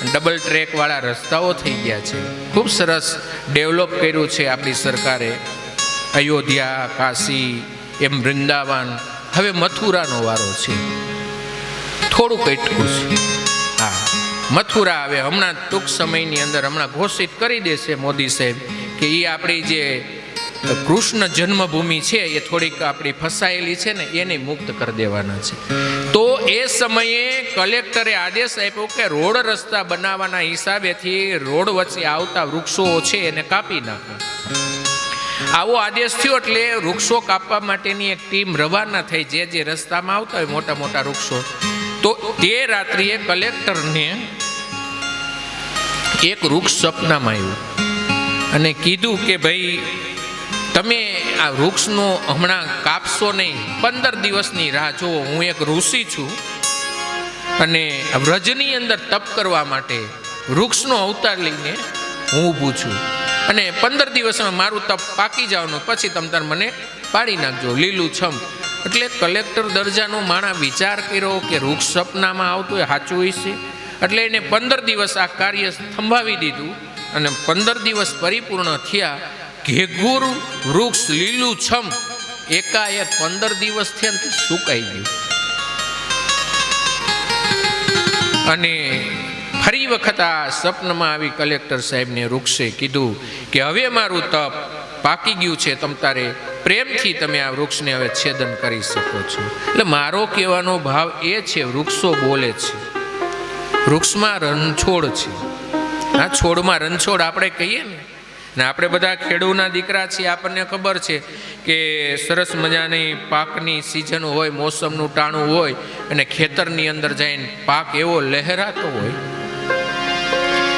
ડબલ ટ્રેકવાળા રસ્તાઓ થઈ ગયા છે. ખૂબ સરસ ડેવલપ કર્યું છે આપણી સરકારે. અયોધ્યા, કાશી, એમ વૃંદાવન. હવે મથુરાનો વારો છે. થોડુંક એટલું છે. હા, મથુરા આવે હમણાં ટૂંક સમયની અંદર હમણાં ઘોષિત કરી દેશે મોદી સાહેબ કે એ આપણી જે કૃષ્ણ જન્મભૂમિ છે એ થોડીક આપણી ફસાયેલી છે ને એને મુક્ત કરી દેવાના છે. તો એ સમયે કલેક્ટરે આદેશ આપ્યો કે રોડ રસ્તા બનાવવાના હિસાબેથી રોડ વચ્ચે આવતા વૃક્ષો છે એને કાપી નાખો. આવો આદેશ થયો એટલે વૃક્ષો કાપવા માટેની એક ટીમ રવાના થઈ, જે રસ્તામાં આવતા હોય મોટા મોટા વૃક્ષો. તો તે રાત્રિએ કલેક્ટરને એક વૃક્ષ સપનામાં આવ્યું અને કીધું કે ભાઈ તમે આ વૃક્ષનો હમણાં કાપશો નહીં, 15 દિવસની રાહ જુઓ. હું એક ઋષિ છું અને વ્રજની અંદર તપ કરવા માટે વૃક્ષનો અવતાર લઈને હું ઊભું છું અને 15 દિવસમાં મારું તપ પાકી જવાનું, પછી તમ તાર મને પાડી નાખજો લીલું છમ. એટલે કલેક્ટર દરજાનો માણસ વિચાર કર્યો કે વૃક્ષ સપનામાં આવતું એ સાચું હોય છે. એટલે એને 15 દિવસ આ કાર્ય થંભાવી દીધું અને 15 દિવસ પરિપૂર્ણ થયા. ઘેઘૂર વૃક્ષ લીલું છમ એકાએક 15 દિવસ થયા ને સુકાઈ ગયું. અને ફરી વખત આ સપનમાં આવી કલેક્ટર સાહેબને વૃક્ષે કીધું કે હવે મારું તપ પાકી ગયું છે, તમ તારે પ્રેમથી તમે આ વૃક્ષને હવે છેદન કરી શકો છો. એટલે મારો કહેવાનો ભાવ એ છે, વૃક્ષો બોલે છે, વૃક્ષમાં રણછોડ છે. આ છોડમાં રણછોડ આપણે કહીએ ને આપણે બધા ખેડૂતના દીકરા છીએ, આપણને ખબર છે કે સરસ મજાની પાકની સિઝન હોય, મોસમનું ટાણું હોય અને ખેતરની અંદર જઈને પાક એવો લહેરાતો હોય,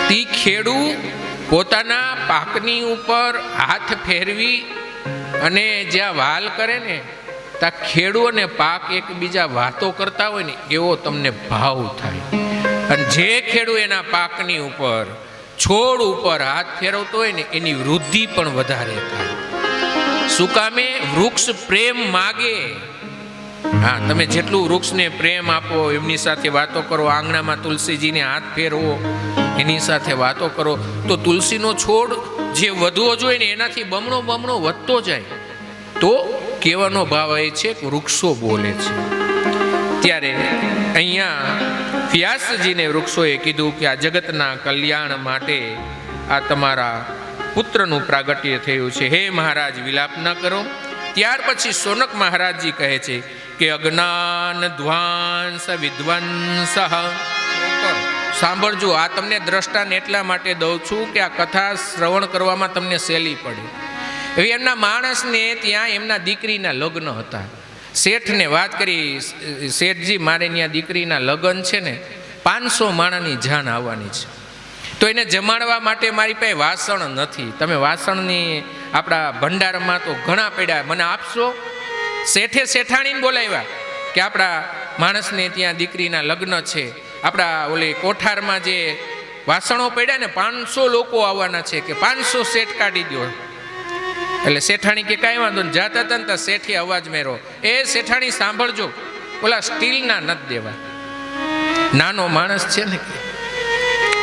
તે ખેડૂત પોતાના પાકની ઉપર હાથ ફેરવી અને જ્યાં વાલ કરે ને ત્યાં ખેડૂત અને પાક એકબીજા વાતો કરતા હોય ને એવો તમને ભાવ થાય. અને જે ખેડૂત એના પાકની ઉપર છોડ ઉપર હાથ ફેરવતો હોય ને એની વૃદ્ધિ પણ વધારે થાય. શું કામે? વૃક્ષ પ્રેમ માગે. હા, તમે જેટલું વૃક્ષને પ્રેમ આપો, એમની સાથે વાતો કરો, આંગણામાં તુલસીજીને હાથ ફેરવો, એની સાથે વાતો કરો, તો તુલસીનો છોડ જે વધવો જોઈએ ને એનાથી બમણો બમણો વધતો જાય. તો કહેવાનો ભાવ એ છે કે વૃક્ષો બોલે છે. ત્યારે અહીંયા વ્યાસજીને વૃક્ષોએ કીધું કે આ જગતના કલ્યાણ માટે આ તમારા પુત્રનું પ્રાગટ્ય થયું છે, હે મહારાજ વિલાપ ન કરો. ત્યાર પછી સોનક મહારાજજી કહે છે કે અજ્ઞાન ધ્વાંસ વિધ્વંસ. સાંભળજો, આ તમને દ્રષ્ટાંત એટલા માટે દઉં છું કે આ કથા શ્રવણ કરવામાં તમને સહેલી પડે. હવે એમના માણસને ત્યાં એમના દીકરીના લગ્ન હતા. શેઠને વાત કરી, શેઠજી મારે ત્યાં દીકરીના લગ્ન છે ને 500 માણસની જાન આવવાની છે, તો એને જમાડવા માટે મારી પાસે વાસણ નથી. તમે વાસણની આપણા ભંડારમાં તો ઘણા પડ્યા, મને આપશો? શેઠે શેઠાણીને બોલાવ્યા કે આપણા માણસને ત્યાં દીકરીના લગ્ન છે, આપણા ઓલી કોઠારમાં જે વાસણો પડ્યા ને 500 લોકો આવવાના છે, કે 500 સેટ કાઢી દો. એટલે શેઠાણી કે કાંઈ વાંધો ને. જાતા હતા ને શેઠે અવાજ મેરો, એ શેઠાણી સાંભળજો, ઓલા સ્ટીલના નથી દેવા, નાનો માણસ છે ને,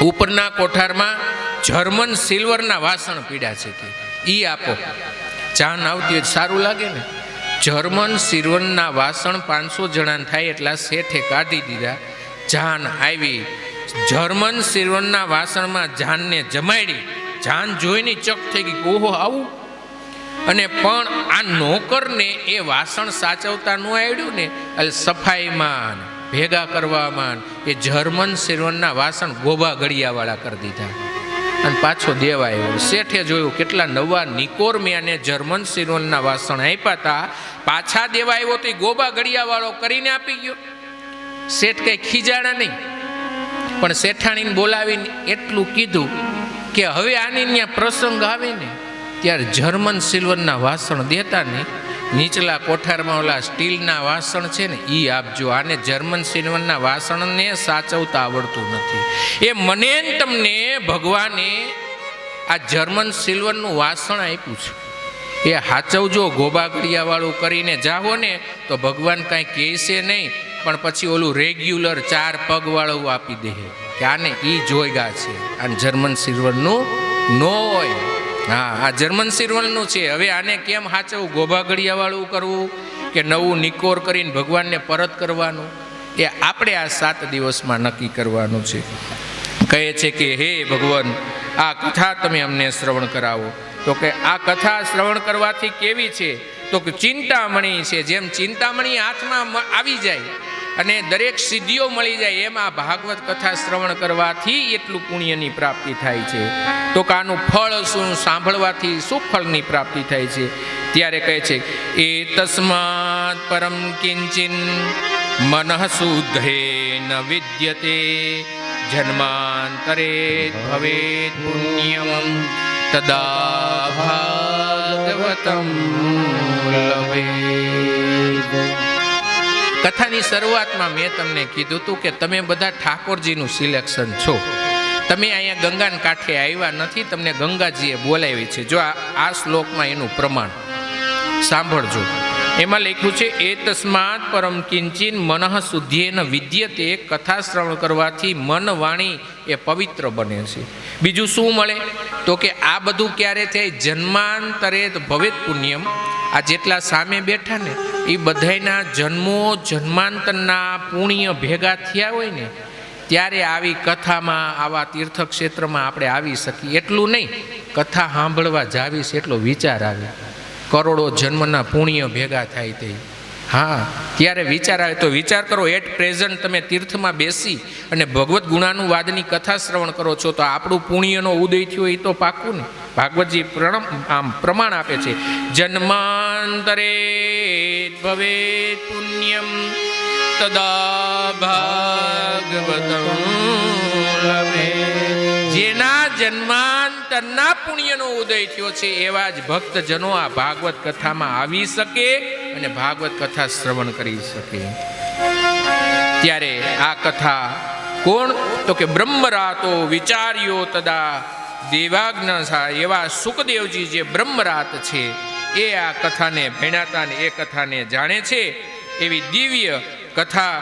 ઉપરના કોઠારમાં જર્મન સિલ્વરના વાસણ પીડ્યા છે, કે ઈ આપો. જાન આવતી હોય સારું લાગે ને. જર્મન સિલ્વરના વાસણ 500 જણાને થાય એટલા શેઠે કાઢી દીધા. જાન આવી, જર્મન સિલ્વરના વાસણમાં જાનને જમાડી. જાન જોઈને ચક થઈ ગઈ, ઓહો આવું. અને પણ આ નોકરને એ વાસણ સાચવતા ન આવડ્યું ને, એટલે સફાઈમાં ભેગા કરવામાં એ જર્મન સિલ્વરના વાસણ ગોબા ગળિયાવાળા કરી દીધા અને પાછો દેવા આવ્યો. શેઠે જોયું કેટલા નવા નિકોર મેં અને જર્મન સિલ્વરના વાસણ આપ્યા હતા, પાછા દેવા આવ્યો તો એ ગોબા ગળિયાવાળો કરીને આપી ગયો. શેઠ કંઈ ખીજાણા નહીં, પણ શેઠાણીને બોલાવીને એટલું કીધું કે હવે આની ત્યાં પ્રસંગ આવે ને ત્યારે જર્મન સિલ્વરના વાસણ દેતા ને, નીચલા કોઠારમાં ઓલા સ્ટીલના વાસણ છે ને એ આપજો. આને જર્મન સિલ્વરના વાસણને સાચવતા આવડતું નથી. એ મને તમને ભગવાને આ જર્મન સિલ્વરનું વાસણ આપ્યું છે, એ સાચવજો. ગોબાગડિયાવાળું કરીને જાઓ ને તો ભગવાન કાંઈ કહેશે નહીં, પણ પછી ઓલું રેગ્યુલર 4 પગવાળું આપી દે કે આને એ જોઈગા છે, આ જર્મન સિલ્વરનું નો હોય. હા, આ જર્મન સિલ્વરનું છે. હવે આને કેમ સાચવું? ગોબાગડિયાવાળું કરવું કે નવું નિકોર કરીને ભગવાનને પરત કરવાનું, એ આપણે આ 7 દિવસમાં નક્કી કરવાનું છે. કહે છે કે હે ભગવાન, આ કથા તમે અમને શ્રવણ કરાવો. તો કે આ કથા શ્રવણ કરવાથી કેવી છે? તો કે ચિંતામણી છે. જેમ ચિંતામણી હાથમાં આવી જાય અને દરેક સિદ્ધિઓ મળી જાય, એમ આ ભાગવત કથા શ્રવણ કરવાથી એટલું પુણ્યની પ્રાપ્તિ થાય છે. તો કે આનું ફળ શું, સાંભળવાથી શું ફળની પ્રાપ્તિ થાય છે? ત્યારે કહે છે એ તસ્માત પરમ કિંચિન મનઃ શુદ્ધે ન વિદ્યતે જન્માંતરે ભવેત પુણ્યમ તદા ભાગવતમ લભેત. કથાની શરૂઆતમાં મેં તમને કીધું હતું કે તમે બધા ઠાકોરજીનું સિલેક્શન છો. તમે અહીંયા ગંગાના કાંઠે આવ્યા નથી, તમને ગંગાજીએ બોલાવી છે. જો આ શ્લોકમાં એનું પ્રમાણ સાંભળજો. એમાં લખ્યું છે એ તસ્માત પરમ કિંચિન મનઃ શુદ્ધ્યેન વિદ્યતે. કથા શ્રવણ કરવાથી મન વાણી એ પવિત્ર બને છે. બીજું શું મળે? તો કે આ બધું ક્યારે થાય? જન્માંતરે ભવેત પુણ્યમ. આ જેટલા સામે બેઠા ને એ બધાયના જન્મો જન્માંતરના પુણ્ય ભેગા થયા હોય ને ત્યારે આવી કથામાં, આવા તીર્થક્ષેત્રમાં આપણે આવી શકીએ. એટલું નહીં, કથા સાંભળવા જાવીશ એટલો વિચાર આવે. કરોડો જન્મના પુણ્ય ભેગા થાય તે. હા, ત્યારે વિચાર આવે. તો વિચાર કરો, એટ પ્રેઝન્ટ તમે તીર્થમાં બેસી અને ભગવદ્ ગુણાનુવાદની કથા શ્રવણ કરો છો તો આપણું પુણ્યનો ઉદય થયો એ તો પાકું ને. ભાગવતજી પ્રમાણ આપે છે જન્માંતરે ભવેત પુણ્યમ તદા ભાગવતમ લભેત. જેના જન્માંતરના પુણ્યનો ઉદય થયો છે એવા જ ભક્તજનો આ ભાગવત કથામાં આવી શકે અને ભાગવત કથા શ્રવણ કરી શકે. ત્યારે આ કથા કોણ? તો કે બ્રહ્મરાતો વિચાર્યો તદા દેવાગ્ન એવા સુખદેવજી જે બ્રહ્મરાત છે એ આ કથાને ભણ્યાતા ને એ કથાને જાણે છે. એવી દિવ્ય કથા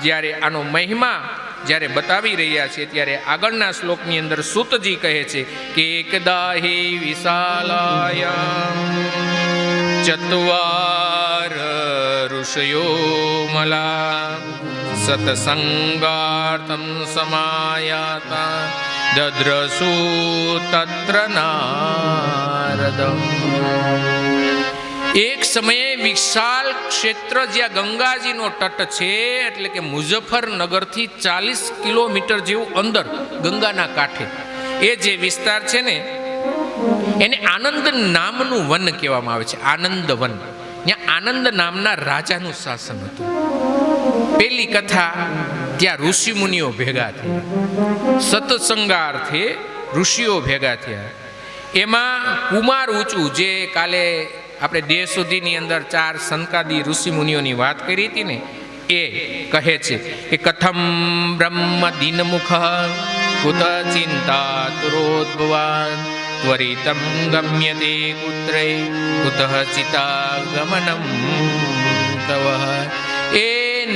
જ્યારે આનો મહિમા જ્યારે બતાવી રહ્યા છે ત્યારે આગળના શ્લોકની અંદર સૂતજી કહે છે કે એકદા હિ વિશાલાય ચત્વાર ઋષયો મલા સતસંગાર્થમ સમાયાતા દદ્રસુ તત્ર નારદમ. એક સમયે વિશાળ ક્ષેત્ર જ્યાં ગંગાજીનો તટ છે, એટલે કે મુઝફ્ફરનગરથી 40 કિલોમીટર જેવું અંદર ગંગાના કાંઠે એ જે વિસ્તાર છે ને એને આનંદ નામનું વન કહેવામાં આવે છે. આનંદ વન. ત્યાં આનંદ નામના રાજાનું શાસન હતું. પેલી કથા ત્યાં ઋષિ મુનિઓ ભેગા થયા, સત્સંગાર્થે ઋષિઓ ભેગા થયા. એમાં કુમાર ઊંચું જે કાલે આપણે દેહ સુધીની અંદર 4 સનકાદી ઋષિ મુનિઓની વાત કરી હતી ને એ કહે છે કે કથમ બ્રહ્મ દિનમુખ કુત ચિંતા તુરોદ્ભવાન ત્વરિતમ ગમ્યતે કુત્રે કુતઃ ચિતા ગમનમ તવ. એ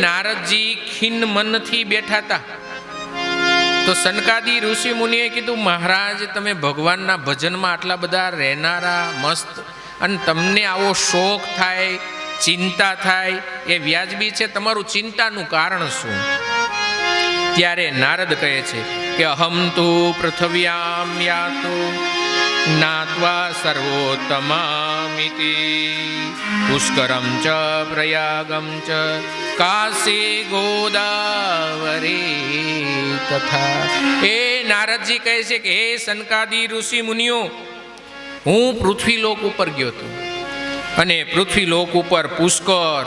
નારદજી ખિન્ન મનથી બેઠા હતા તો સનકાદી ઋષિ મુનિએ કીધું, મહારાજ તમે ભગવાનના ભજનમાં આટલા બધા રહેનારા મસ્ત અને તમને આવો શોખ થાય, ચિંતા થાય એ વ્યાજબી છે. તમારું ચિંતાનું કારણ શું? ત્યારે નારદ કહે છે કે અહમ તુ પૃથ્વ્યામ યાતુ જ્ઞાત્વા સર્વોત્તમામિતિ પુષ્કરમ ચ પ્રયાગમ ચ કાશી ગોદાવરી તથા. એ નારદજી કહે છે કે હે સનકાદી ઋષિ મુનિઓ, હું પૃથ્વીલોક ઉપર ગયો હતો અને પૃથ્વીલોક ઉપર પુષ્કર,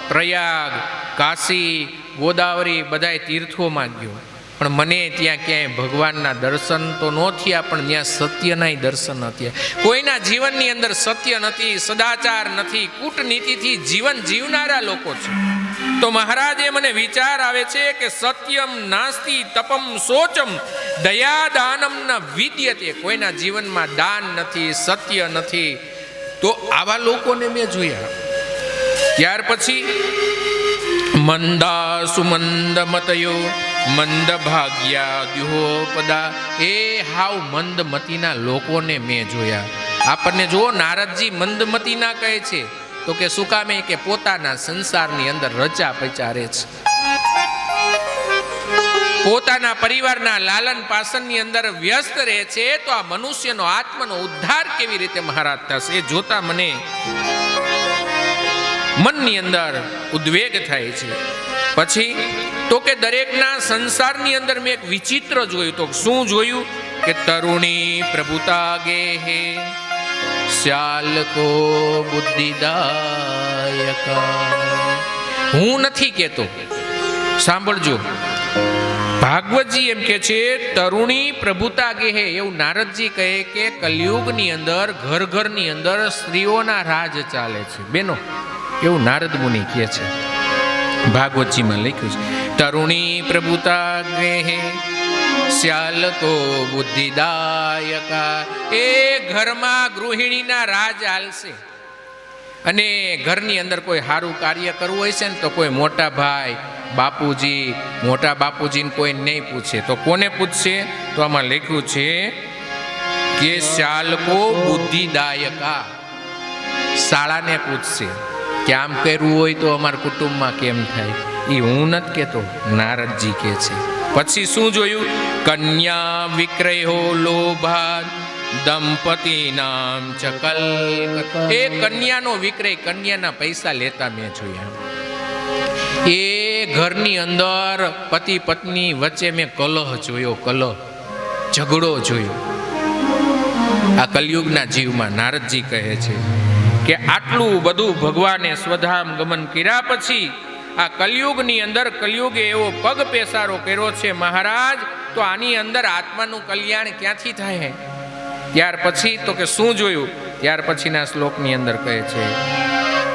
પ્રયાગ, કાશી, ગોદાવરી બધાય તીર્થોમાં ગયો, પણ મને ત્યાં ક્યાંય ભગવાનના દર્શન તો ન થયા, પણ ત્યાં સત્યના દર્શન થયા. કોઈના જીવનની અંદર સત્ય નથી, સદાચાર નથી, કૂટનીતિથી જીવન જીવનારા લોકો છે. તો મહારાજે મને વિચાર આવે છે કે સત્યમ નાસ્તિ તપમ શોચમ દયા દાનમ ન વિદ્યતે. કોઈના જીવનમાં દાન નથી, સત્ય નથી. તો આવા લોકોને મેં જોયા. ત્યાર પછી મંદા સુમંદ મતયો મંદ ભાગ્યા દ્યોપદા. એ હાવ મંદમતીના લોકોને મેં જોયા. આપણને જુઓ, નારદજી મંદમતીના કહે છે તો કે શું કામે? કે પોતાના સંસારની અંદર રચા પચારે છે, પોતાના પરિવારના લાલન પાસનની અંદર વ્યસ્ત રહે છે. તો આ મનુષ્યનો આત્માનો ઉદ્ધાર કેવી રીતે મહારાજ થશે એ જોતા મને મનની અંદર ઉદ્વેગ થાય છે. પછી તો કે દરેકના સંસારની અંદર મેં એક વિચિત્ર જોયું. તો શું જોયું? કે તરુણી પ્રભુતા ગેહે શ્યાલકો બુદ્ધિદાયકા. હું નથી કહેતો, સાંભળજો. ભાગવતજી એમ કે છે તરુણી પ્રભુતા ગેહે. એવું નારદજી કહે કે કલયુગની અંદર ઘર ઘરની અંદર સ્ત્રીઓના રાજ ચાલે છે બેનો. એવું નારદ મુનિ કહે છે, ભાગવતજીમાં લખ્યું છે. તરુણી પ્રભુતા ગેહે શ્યાલકો બુદ્ધિદાયકા. એ ઘરમાં ગૃહિણીના રાજ હાલશે. અને ઘરની અંદર કોઈ સારું કાર્ય કરવું હોય છે ને તો કોઈ મોટા ભાઈ બાપુજી, મોટા બાપુજીને કોઈ નહીં પૂછે તો કોને પૂછશે? તો આમાં લખ્યું છે કે શ્યાલકો બુદ્ધિદાયકા. શાળાને પૂછશે કે આમ કરવું હોય તો અમારા કુટુંબમાં કેમ થાય. એ હું નથી કહેતો, નારદજી કહે છે. પછી શું જોયું? કન્યા વિક્રયો લોભાત દંપતિ નામ ચકલ. એ કન્યાનો વિક્રય, કન્યાના પૈસા લેતા મેં જોયા. એ ઘરની અંદર પતિ પત્ની વચ્ચે મેં કલહ જોયો, કલહ, ઝઘડો જોયો. આ કલયુગના જીવમાં નારદજી કહે છે કે આટલું બધું ભગવાને સ્વધામ ગમન કર્યા પછી આ કલયુગની અંદર કલયુગે એવો પગ પેસારો કર્યો છે મહારાજ. તો આની અંદર આત્માનું કલ્યાણ ક્યાંથી થાય? ત્યાર પછી તો કે શું જોયું? ત્યાર પછીના શ્લોકની અંદર કહે છે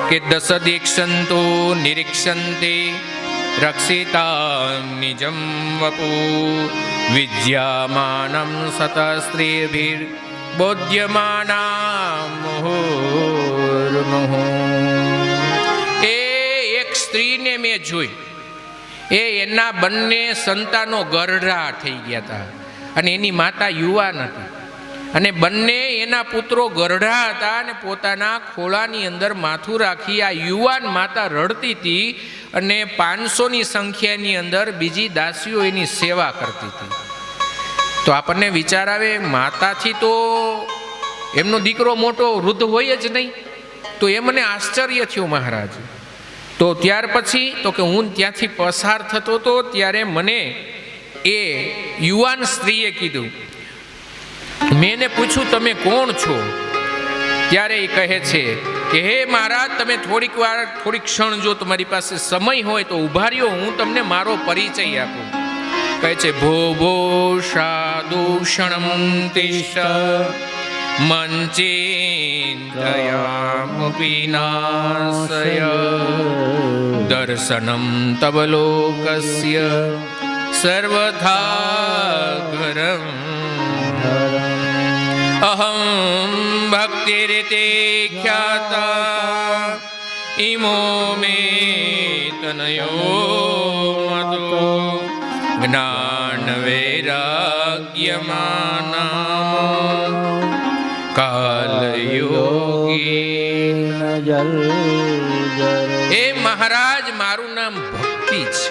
કે દસ દીક્ષંતો નિરીક્ષંતે રક્ષિતા નિજમ વપુ વિદ્યામાનમ સત સ્ત્રીભિર બોધ્યમાના મુહુર્મુહુ. એ એક સ્ત્રીને મેં જોઈ, એના બંને સંતાનો ગરડા થઈ ગયા હતા અને એની માતા યુવાન હતી. અને બંને એના પુત્રો ગરડા હતા અને પોતાના ખોળાની અંદર માથું રાખી આ યુવાન માતા રડતી હતી અને 500ની સંખ્યાની અંદર બીજી દાસીઓ એની સેવા કરતી હતી. તો આપણને વિચાર આવે, માતાથી તો એમનો દીકરો મોટો વૃદ્ધ હોય જ નહીં. તો એ મને આશ્ચર્ય થયું મહારાજ. તો ત્યાર પછી તો કે હું ત્યાંથી પસાર થતો હતો ત્યારે મને એ યુવાન સ્ત્રીએ કીધું, મેં એને પૂછ્યું તમે કોણ છો? ત્યારે એ કહે છે કે હે મહારાજ, તમે થોડીક ક્ષણ જો તમારી પાસે સમય હોય તો ઉભા રહ્યો, હું તમને મારો પરિચય આપું. કહે છે ભો ભો સાદુષણમ તિષ્ઠ મંચેન્દ્રયામપિનાશય દર્શનમ તવ લોકસ્ય સર્વથા ઘરમ અહં ભક્તિરીતે ખ્યાતા ઇમો મે તનયો મતો જ્ઞાન વૈરાગ્યમાના કાલયોગી. એ મહારાજ, મારું નામ ભક્તિ છે.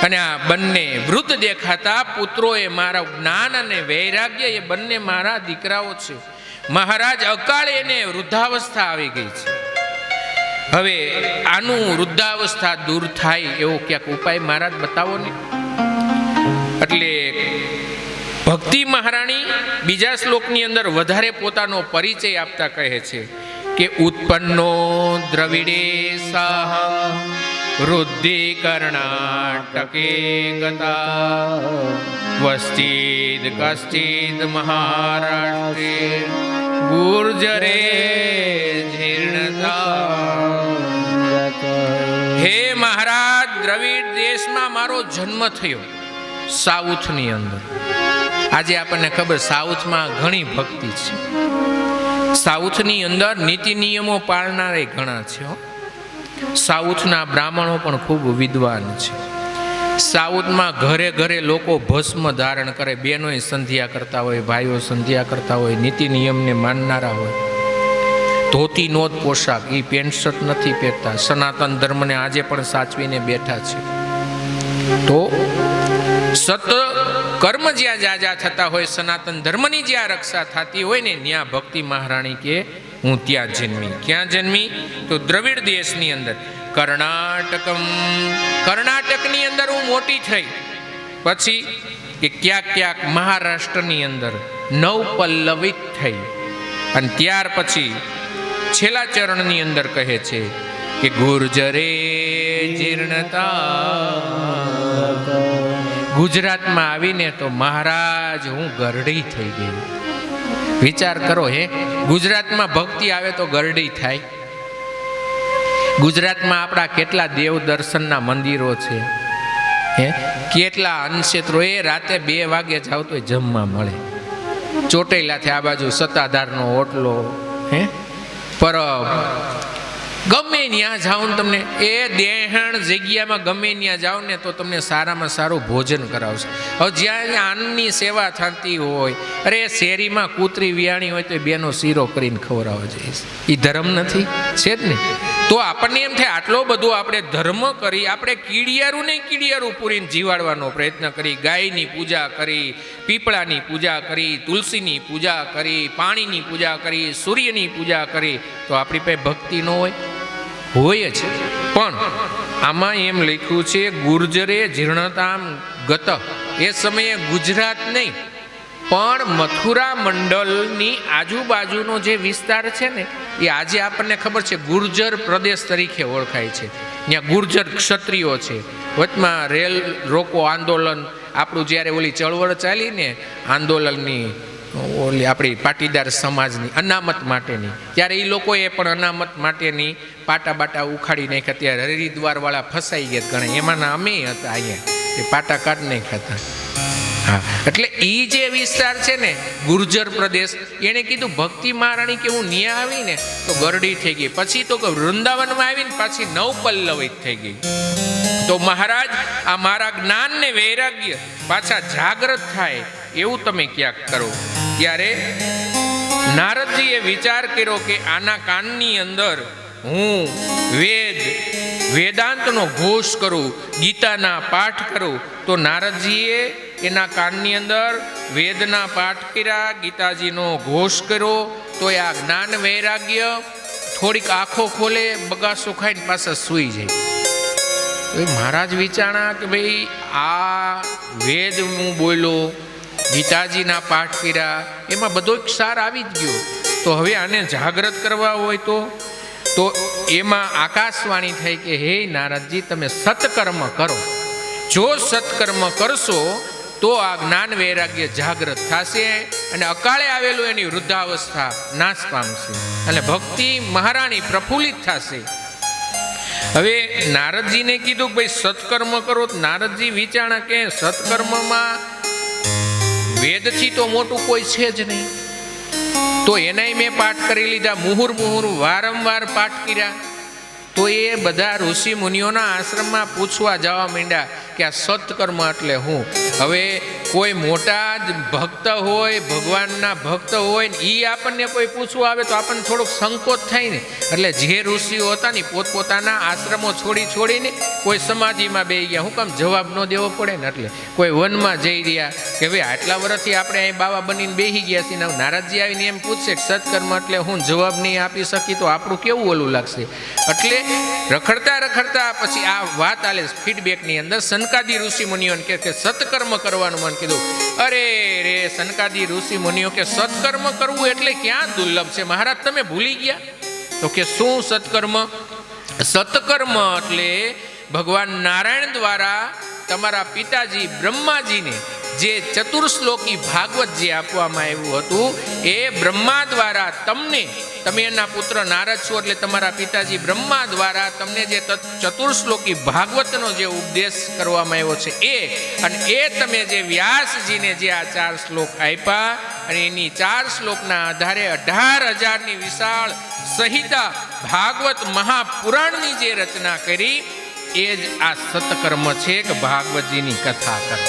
અને આ બંને વૃદ્ધ દેખાતા પુત્રો એ મારા જ્ઞાન અને વૈરાગ્ય એ બંને મારા દીકરાઓ છે. મહારાજ, અકાળે એને વૃદ્ધાવસ્થા આવી ગઈ છે. હવે આનું વૃદ્ધાવસ્થા દૂર થાય એવો ક્યાંક ઉપાય મહારાજ બતાવો ને. એટલે ભક્તિ મહારાણી બીજા શ્લોકની અંદર વધારે પોતાનો પરિચય આપતા કહે છે કે ઉત્પન્નો દ્રવિડે સાહ વૃદ્ધિ કર્ણાટકે ગતા વસ્તિદ કશ્ચિદ મહારાષ્ટ્રે ગુર્જરે જીર્ણતા. હે મહારાજ, દ્રવિડ દેશમાં મારો જન્મ થયો, સાઉથની અંદર. આજે આપણને ખબર, સાઉથમાં ઘણી ભક્તિ છે. સાઉથની અંદર નીતિ નિયમો પાળનારે ઘણા છે. સાઉથના બ્રાહ્મણો પણ ખૂબ વિદ્વાન છે. સાઉથમાં ઘરે ઘરે લોકો ભસ્મ ધારણ કરે, બહેનોય સંધ્યા કરતા હોય, ભાઈઓ સંધ્યા કરતા હોય, નીતિ નિયમને માનનારા હોય. ધોતી નોત પોશાક, એ પેન્ટ શર્ટ નથી પહેરતા. સનાતન ધર્મને આજે પણ સાચવીને બેઠા છે. તો સત કર્મ જ્યાં જાજા થતા હોય, સનાતન ધર્મની જ્યાં રક્ષા થતી હોય ને, ત્યાં ભક્તિ મહારાણી કે હું ત્યાં જન્મી. ક્યાં જન્મી? તો દ્રવિડ દેશની અંદર. કર્ણાટકમ, કર્ણાટકની અંદર હું મોટી થઈ. પછી કે ક્યાંક ક્યાંક મહારાષ્ટ્રની અંદર નવપલ્લવિત થઈ. અને ત્યાર પછી છેલ્લા ચરણની અંદર કહે છે કે ગુર્જરે જીર્ણતા. ગુજરાતમાં આવીને તો મહારાજ હું ગરડી થઈ ગઈ. વિચાર કરો, હે ગુજરાતમાં ભક્તિ આવે તો ગરડી થાય. ગુજરાતમાં આપણા કેટલા દેવ દર્શનના મંદિરો છે, હે કેટલા અનક્ષેત્રો. એ રાતે 2 વાગે જાવ તો જમવા મળે. ચોટેલાથી આ બાજુ સત્તાધારનો ઓટલો, હે પરબ, ગમે ત્યાં જાઓ ને તમને એ દેહણ જગ્યામાં ગમે ત્યાં જાઓ ને તો તમને સારામાં સારું ભોજન કરાવશે. હવે જ્યાં આનની સેવા થતી હોય, અરે શેરીમાં કૂતરી વિયાણી હોય તો એ બેનો શીરો કરીને ખવડાવવા જઈશ. એ ધર્મ નથી, છે જ ને? તો આપણને એમ થાય આટલો બધો આપણે ધર્મ કરી, આપણે કીડિયારું નહીં કીડિયારું પૂરીને જીવાડવાનો પ્રયત્ન કરી, ગાયની પૂજા કરી, પીપળાની પૂજા કરી, તુલસીની પૂજા કરી, પાણીની પૂજા કરી, સૂર્યની પૂજા કરી, તો આપણી પાસે ભક્તિ ન હોય જ. પણ આમાં એમ લખ્યું છે ગુર્જરે જીર્ણતામ ગત. એ સમયે ગુજરાત નહીં પણ મથુરા મંડળની આજુબાજુનો જે વિસ્તાર છે ને એ આજે આપણને ખબર છે ગુર્જર પ્રદેશ તરીકે ઓળખાય છે. ત્યાં ગુર્જર ક્ષત્રિયો છે. વચમાં રેલ રોકો આંદોલન, આપણું જ્યારે ઓલી ચળવળ ચાલી ને આંદોલનની, ઓલી આપણી પાટીદાર સમાજની અનામત માટેની, ત્યારે એ લોકોએ પણ અનામત માટેની પાટા બાટા ઉખાડી નાખ્યા. ત્યારે હરિદ્વારવાળા ફસાઈ ગયા ઘણા, એમાંના અમે હતા. અહીંયા એ પાટા કાઢ નાખ્યા હતા. હા, એટલે એ જે વિસ્તાર છે ને ગુર્જર પ્રદેશ, એને કીધું ભક્તિ મહારાણી કે હું ન્યા આવી ને તો ગરડી થઈ ગઈ. પછી તો વૃંદાવનમાં આવીને પાછી નવપલ્લવિત થઈ ગઈ. તો મહારાજ આ મારા જ્ઞાન ને વૈરાગ્ય પાછા જાગૃત થાય એવું તમે ક્યાંક કરો. ત્યારે નારદજીએ વિચાર કર્યો કે આના કાનની અંદર હું વેદાંતનો ઘોષ કરું, ગીતાના પાઠ કરું. તો નારદજીએ એના કાનની અંદર વેદના પાઠ કર્યા, ગીતાજીનો ઘોષ કર્યો. તો એ આ જ્ઞાન વૈરાગ્ય થોડીક આંખો ખોલે, બગાસો ખાઈને પાછા સૂઈ જાય. તો મહારાજ વિચારણા કે ભાઈ આ વેદ હું બોલ્યો, ગીતાજીના પાઠ કર્યા, એમાં બધો સાર આવી જ ગયો. તો હવે આને જાગૃત કરવા હોય તો એમાં આકાશવાણી થઈ કે હે નારદજી તમે સત્કર્મ કરો. જો સત્કર્મ કરશો તો આ જ્ઞાન વૈરાગ્ય જાગૃત થશે અને અકાળે આવેલું એની વૃદ્ધાવસ્થા નાશ પામશે અને ભક્તિ મહારાણી પ્રફુલ્લિત થશે. હવે નારદજીને કીધું ભાઈ સત્કર્મ કરો. નારદજી વિચારણા કે સત્કર્મમાં વેદથી તો મોટું કોઈ છે જ નહીં. તો એનાય મેં પાઠ કરી લીધા, મુહુર વારંવાર પાઠ કર્યા. તો એ બધા ઋષિ મુનિઓના આશ્રમમાં પૂછવા જવા માંડ્યા કે આ સત્કર્મ એટલે હું. હવે કોઈ મોટા જ ભક્ત હોય, ભગવાનના ભક્ત હોય ને એ આપણને કોઈ પૂછવા આવે તો આપણને થોડોક સંકોચ થાય ને. એટલે જે ઋષિઓ હતા ને પોતપોતાના આશ્રમો છોડીને કોઈ સમાધિમાં બેસી ગયા. હું કામ જવાબ ન દેવો પડે ને, એટલે કોઈ વનમાં જઈ રહ્યા કે ભાઈ આટલા વર્ષથી આપણે અહીં બાવા બનીને બેસી ગયા છીએ. નારદજી આવીને એમ પૂછશે કે સત્કર્મ એટલે હું જવાબ નહીં આપી શકી તો આપણું કેવું ઓલું લાગશે. એટલે રખડતા પછી આ વાત આલે ફીડબેકની અંદર સનકાદી ઋષિ મુનિઓને કે સત્કર્મ કરવાનું મન કીધું. અરે રે સનકાદી ઋષિ મુનિઓ કે સત્કર્મ કરવું એટલે ક્યાં દુર્લભ છે મહારાજ, તમે ભૂલી ગયા. તો કે શું સત્કર્મ? સત્કર્મ એટલે ભગવાન નારાયણ દ્વારા તમારા પિતાજી બ્રહ્માજીને જે ચતુર્શ્લોકી ભાગવત જે આપવામાં આવ્યું હતું એ બ્રહ્મા દ્વારા તમે એના પુત્ર નારદ છો એટલે તમારા પિતાજી બ્રહ્મા દ્વારા તમને જે ચતુર્શ્લોકી ભાગવતનો જે ઉપદેશ કરવામાં આવ્યો છે એ તમે જે વ્યાસજીને જે આ 4 શ્લોક આપ્યા અને એની 4 શ્લોકના આધારે 18,000ની વિશાળ સંહિતા ભાગવત મહાપુરાણની જે રચના કરી એ જ આ સત્કર્મ છે કે ભાગવતજીની કથા કરે.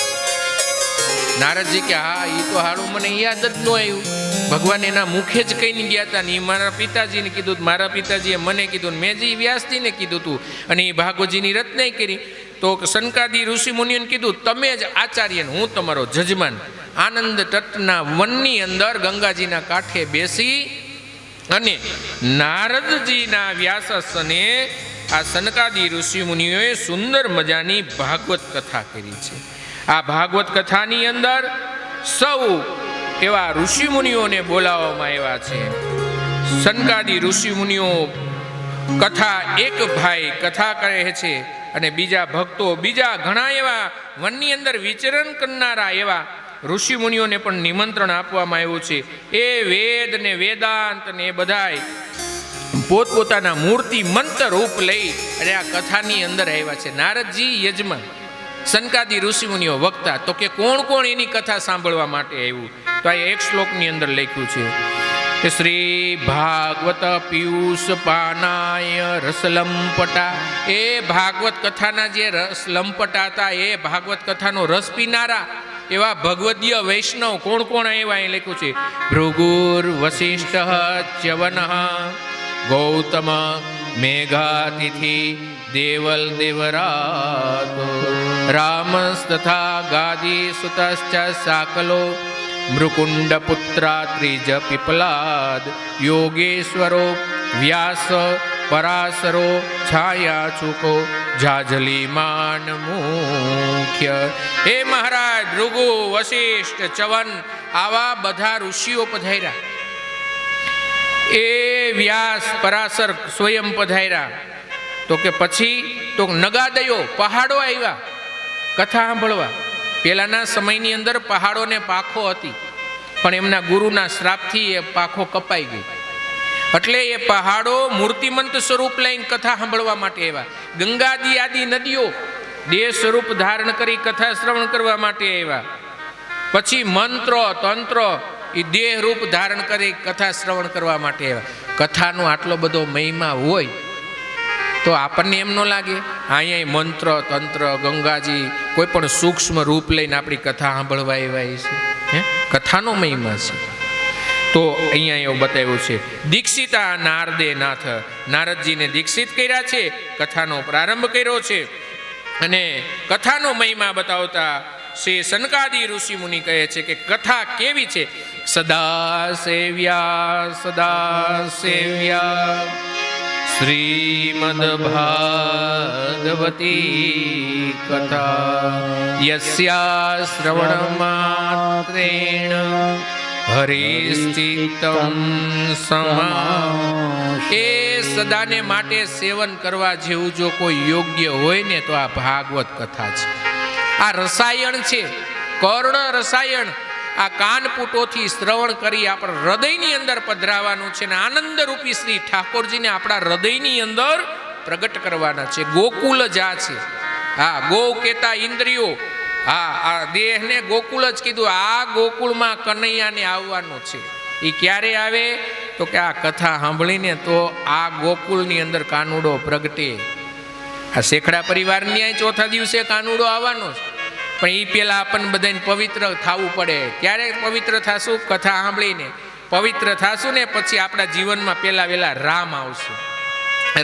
નારદજી કે હા એ તો હારું મને યાદ જ ન આવ્યું. ભગવાન એના મુખે જ કહીને ગયા હતા ને એ મારા પિતાજીને કીધું, મારા પિતાજીએ મને કીધું, મેં જે વ્યાસજીને કીધું હતું અને એ ભાગવતજીની રચના કરી. તો સંકાદી ઋષિ મુનિઓને કીધું તમે જ આચાર્ય, હું તમારો જજમાન. આનંદ તટના વનની અંદર ગંગાજીના કાંઠે બેસી અને નારદજીના વ્યાસાસને આ સનકાદી ઋષિ મુનિઓએ સુંદર મજાની ભાગવત કથા કરી છે. આ ભાગવત કથાની અંદર સૌ એવા ઋષિ મુનિઓને બોલાવવામાં આવ્યા છે. સનકાદી ઋષિ મુનિઓ કથા, એક ભાઈ કથા કરે છે અને બીજા ભક્તો, બીજા ઘણા એવા વનની અંદર વિચરણ કરનારા એવા ઋષિ મુનિઓને પણ નિમંત્રણ આપવામાં આવ્યું છે. એ વેદ ને વેદાંત ને એ બધાય પોતપોતાના મૂર્તિ મંત્ર રૂપ લઈ અને આ કથાની અંદર આવ્યા છે. નારદજી યજમાન, સનકાદી ઋષિ મુનિઓ વક્તા. તો કે કોણ કોણ એની કથા સાંભળવા માટે આવ્યું? તો આ એક શ્લોકની અંદર લખ્યું છે કે શ્રી ભાગવત પિયુષ પાનાય રસલંપટા. એ ભાગવત કથાના જે રસલંપટા હતા, એ ભાગવત કથાનો રસ પીનારા એવા ભગવદીય વૈષ્ણવ કોણ કોણ આવ્યા? એ લખ્યું છે ભૃગુર વસિષ્ઠ ચ્યવન ગૌતમ મેઘાતિથિ દેવલ દેવરાત રામસ્તથા ગાદી સુતશ્ચ સાકલો મૃકુંડ પુત્રા ત્રિજ પીપલાદ યોગેશ્વરો વ્યાસ પરાશરો છાયાચુકો જાજલીમાન મુખ્ય. હે મહારાજ, ભૃગુ વશિષ્ઠ ચવન આવા બધા ઋષિઓ પધાર્યા. એ વ્યાસ પરાશર સ્વયં પધાર્યા. તો કે પછી તો નગાદયો પહાડો આવ્યા કથા સાંભળવા. પેલાના સમયની અંદર પહાડો ને પાંખો હતી, પણ એમના ગુરુના શ્રાપથી એ પાંખો કપાઈ ગઈ. એટલે એ પહાડો મૂર્તિમંત સ્વરૂપ લઈને કથા સાંભળવા માટે આવ્યા. ગંગાદી આદિ નદીઓ દેહ સ્વરૂપ ધારણ કરી કથા શ્રવણ કરવા માટે આવ્યા. પછી મંત્ર તંત્ર એ દેહ રૂપ ધારણ કરી કથા શ્રવણ કરવા માટે આવ્યા. કથાનો આટલો બધો મહિમા હોય તો આપણને એમ ન લાગે? અહીંયા મંત્ર તંત્ર ગંગાજી કોઈ પણ સૂક્ષ્મ રૂપ લઈને આપણી કથા સાંભળવા આવ્યા છે. કથાનો મહિમા છે. તો અહીંયા એવું બતાવ્યું છે. દીક્ષિતા નારદે નાથ, નારદજીને દીક્ષિત કર્યા છે, કથાનો પ્રારંભ કર્યો છે. અને કથાનો મહિમા બતાવતા શ્રી સનકાદી ઋષિ મુનિ કહે છે કે કથા કેવી છે? સદા સેવ્યા શ્રીમદ ભાગવતી કથા યસ્યા શ્રવણ માત્રેણ હરિશ્ચિત્તમ સમા. એ સદાને માટે સેવન કરવા જેવું જો કોઈ યોગ્ય હોય ને તો આ ભાગવત કથા છે. આ રસાયણ છે, કર્ણ રસાયણ. આ કાનપુટોથી શ્રવણ કરી આપણા હૃદયની અંદર પધરાવાનું છે ને આનંદ રૂપી શ્રી ઠાકોરજીને આપણા હૃદયની અંદર પ્રગટ કરવાના છે. ગોકુલ જા છે. હા, ગો કેતા ઇન્દ્રિયો. હા, આ દેહને ગોકુલ જ કીધું. આ ગોકુળમાં કનૈયાને આવવાનો છે. એ ક્યારે આવે? તો કે આ કથા સાંભળીને તો આ ગોકુળની અંદર કાનુડો પ્રગટે. આ શેખડા પરિવારની આ ચોથા દિવસે કાનુડો આવવાનો છે. પણ એ પેલા આપણને બધાને પવિત્ર થવું પડે. ક્યારે પવિત્ર થશું? કથા સાંભળીને પવિત્ર થશું ને પછી આપણા જીવનમાં પેલા વેલા રામ આવશે.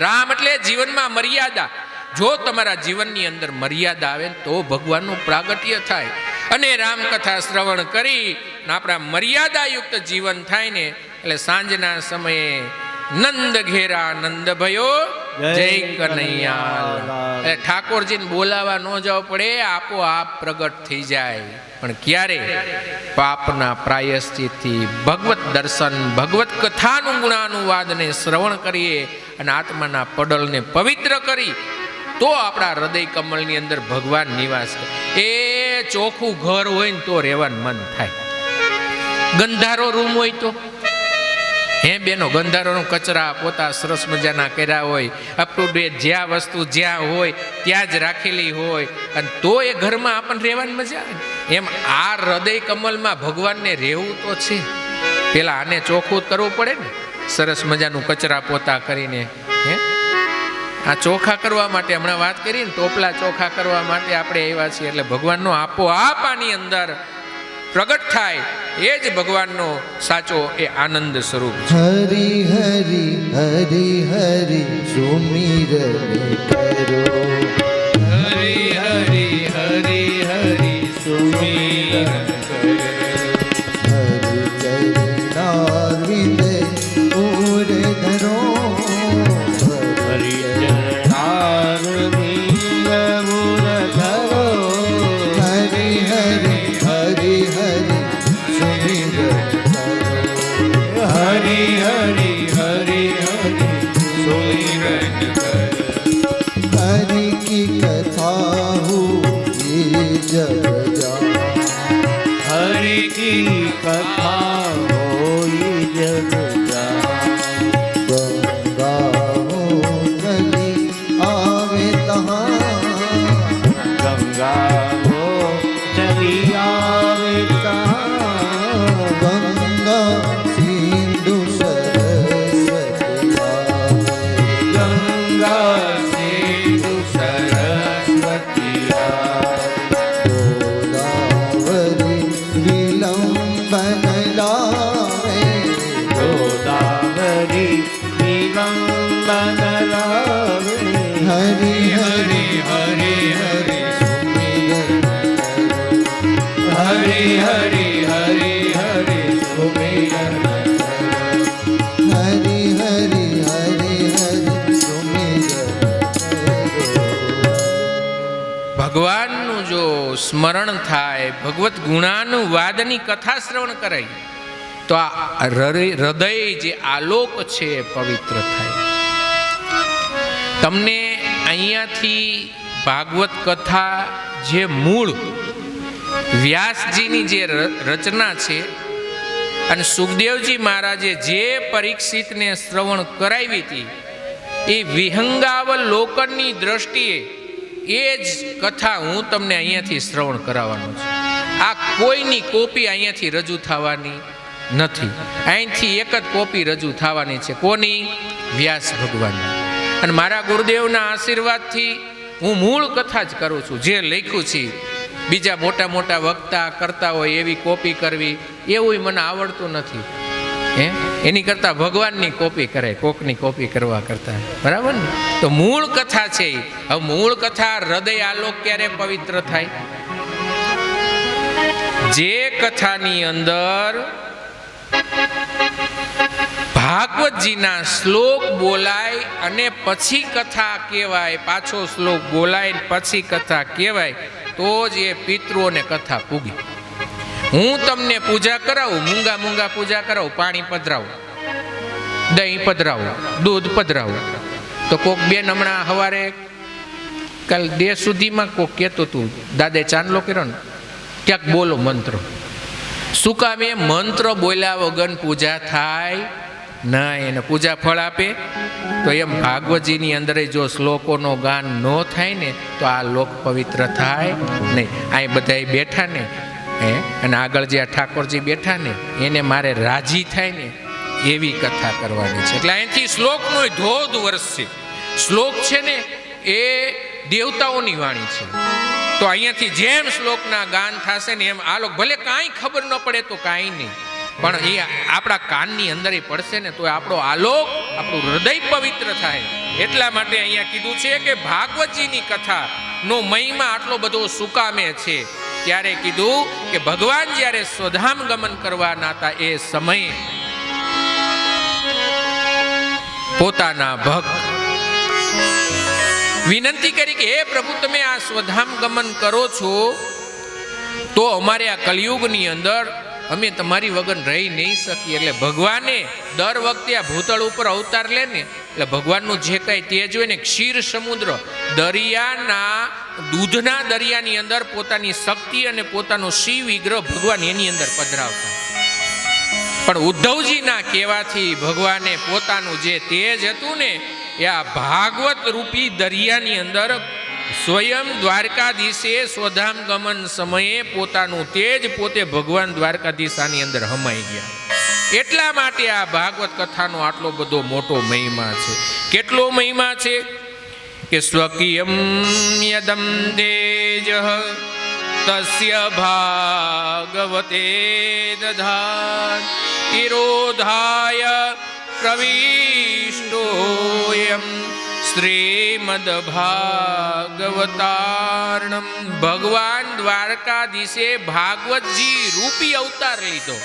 રામ એટલે જીવનમાં મર્યાદા. જો તમારા જીવનની અંદર મર્યાદા આવે તો ભગવાનનું પ્રાગટ્ય થાય. અને રામકથા શ્રવણ કરી આપણા મર્યાદાયુક્ત જીવન થાય ને એટલે સાંજના સમયે નંદ ઘેરા નંદ ભયો જય કનૈયા. એટલે ઠાકોરજીને બોલાવા ન જવું પડે, આપોઆપ પ્રગટ થઈ જાય. પણ ક્યારે? પાપના પ્રાયશ્ચિતથી ભગવત દર્શન, ભગવત કથાનું ગુણાનુવાદને શ્રવણ કરીએ અને આત્માના પડલને પવિત્ર કરી તો આપણા હૃદય કમળની અંદર ભગવાન નિવાસ કરે. એ ચોખ્ખું ઘર હોય ને તો રહેવાનું મન થાય. ગંધારો રૂમ હોય તો હે બેનો, ગંધારોનો કચરા પોતા સરસ મજાના કર્યા હોય, અપ ટુ ડેટ જ્યાં વસ્તુ જ્યાં હોય ત્યાં જ રાખેલી હોય, અને તો એ ઘરમાં આપણને રહેવાની મજા આવે. એમ આ હૃદય કમલમાં ભગવાનને રહેવું તો છે. પેલા આને ચોખ્ખું કરવું પડે ને, સરસ મજાનું કચરા પોતા કરીને. હે, આ ચોખા કરવા માટે હમણાં વાત કરી ને, ટોપલા ચોખા કરવા માટે આપણે આવ્યા છીએ. એટલે ભગવાનનો આપોઆપ આની અંદર પ્રગટ થાય એ જ ભગવાનનો સાચો એ આનંદ સ્વરૂપ છે. હરી હરી હરી હરી સુમિરન કરો, હરી હરી હરી હરી સુમિરન કરો, હરિ ચરણારવિંદ ઉર ધરો, હરિ ચરણારવિંદ ગંગા સિંધુ સરસ્વતી ગોદાવરી વિલંબન લાવે ગોદાવરી વિલંબન લાવે હરિ હરિ હરિ હરિ હરિ હરિ હરિ હરિ સુમિરન હરિ હરિ હરિ હરિ સુમિરન ભગવાનનું જો સ્મરણ થાય, ભગવત ગુણાનુવાદની કથા શ્રવણ કરાય તો આ હૃદય જે આલોક છે એ પવિત્ર થાય. તમને અહીંયાથી ભાગવત કથા જે મૂળ વ્યાસજીની જે રચના છે અને સુખદેવજી મહારાજે જે પરીક્ષિતને શ્રવણ કરાવી હતી એ વિહંગાવલોકનની દ્રષ્ટિએ એ જ કથા હું તમને અહીંયાથી શ્રવણ કરાવવાનો છું. આ કોઈની કોપી અહીંયાથી રજૂ થવાની નથી. અહીંથી એક જ કોપી રજૂ થવાની છે. કોની? વ્યાસ ભગવાનની. અને મારા ગુરુદેવના આશીર્વાદથી હું મૂળ કથા જ કરું છું. જે લખ્યું છે બીજા મોટા મોટા વક્તા કરતા હોય એવી કોપી કરવી એવું મને આવડતું નથી. એની કરતા ભગવાનની કોપી કરે, કોકની કોપી કરવા કરતા. બરાબર ને? તો મૂળ કથા છે. હવે મૂળ કથા હૃદય આલોક ક્યારે પવિત્ર થાય? જે કથાની અંદર ભાગવતજીના શ્લોક બોલાય અને પછી કથા કહેવાય, પાછો શ્લોક બોલાય પછી કથા કહેવાય, તો જ એ પિતૃઓને કથા પૂગી. હું તમને પૂજા કરાવું, મૂંગા મૂંગા પૂજા કરાવું, પાણી પધરાવું, દહીં પધરાવું, દૂધ પધરાવું, તો કોક બેન હમણાં સવારે કાલ દેહ સુધીમાં કોક કહેતું હતું, દાદે ચાંદલો કર્યો ને ક્યાંક બોલો મંત્ર. શું કામ? એ મંત્ર બોલ્યા વગર પૂજા થાય ના. એને પૂજા ફળ આપે તો એમ ભાગવતજીની અંદર જો શ્લોકોનો ગાન ન થાય ને તો આ લોક પવિત્ર થાય નહીં. અહીં બધા બેઠા ને અને આગળ જે આ ઠાકોરજી બેઠા ને એને મારે રાજી થાય ને એવી કથા કરવાની છે. એટલે અહીંથી શ્લોકનો ધોધ વરસશે. શ્લોક છે ને એ દેવતાઓની વાણી છે. તો અહીંયાથી જેમ શ્લોકના ગાન થશે ને એમ આ લોક ભલે કાંઈ ખબર ન પડે તો કાંઈ નહીં, પણ એ આપણા કાનની અંદર પડશે ને તો આપણો આલોક, આપણું હૃદય પવિત્ર થાય. એટલા માટે અહીંયા કીધું છે કે ભાગવતજીની કથાનો મહિમા આટલો બધો સુકામે છે. ત્યારે કીધું કે ભગવાન જ્યારે સ્વધામ ગમન કરવાના હતા એ સમયે પોતાના ભક્ત વિનંતી કરી કે હે પ્રભુ, તમે આ સ્વધામ ગમન કરો છો તો અમારે આ કલિયુગની અંદર અમે તમારી વગર રહી નહીં શકીએ. એટલે ભગવાને દર વખતે આ ભૂતળ ઉપર અવતાર લે ને એટલે ભગવાનનું જે કંઈ તેજ હોય ને, ક્ષીર સમુદ્ર દરિયાના દૂધના દરિયાની અંદર પોતાની શક્તિ અને પોતાનો શિવ વિગ્રહ ભગવાન એની અંદર પધરાવતા. પણ ઉદ્ધવજીના કહેવાથી ભગવાને પોતાનું જે તેજ હતું ને એ આ ભાગવત રૂપી દરિયાની અંદર સ્વયં દ્વારકાધીશે સ્વધામ ગમન સમયે પોતાનું તેજ પોતે ભગવાન દ્વારકાધીશાની અંદર હમાઈ ગયા. એટલા માટે આ ભાગવત કથાનો આટલો બધો મોટો મહિમા છે. કેટલો મહિમા છે કે સ્વકીયમ યદમ તેજ તસ્ય ભાગવતે દધાન તિરોધાય પ્રવિષ્ટોયમ શ્રીમદ ભાગવતાર્ણમ. ભગવાન દ્વારકાધીશે ભાગવતજી રૂપી અવતાર લીધો.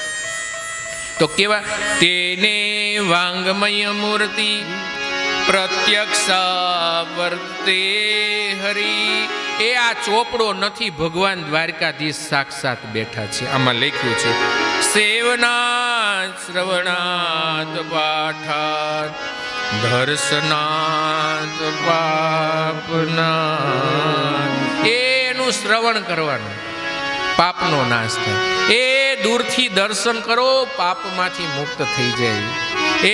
તો કેવા? તેને વાંગમય મૂર્તિ પ્રત્યક્ષાવર્તે હરી. એ આ ચોપડો નથી, ભગવાન દ્વારકાધીશ સાક્ષાત બેઠા છે. આમાં લખ્યું છે સેવનાથ શ્રવણાત પાઠાત દર્શનાથ પાપનાથ. એનું શ્રવણ કરવાનું, પાપનો નાશ થાય. એ દૂરથી દર્શન કરો, પાપમાંથી મુક્ત થઈ જાય.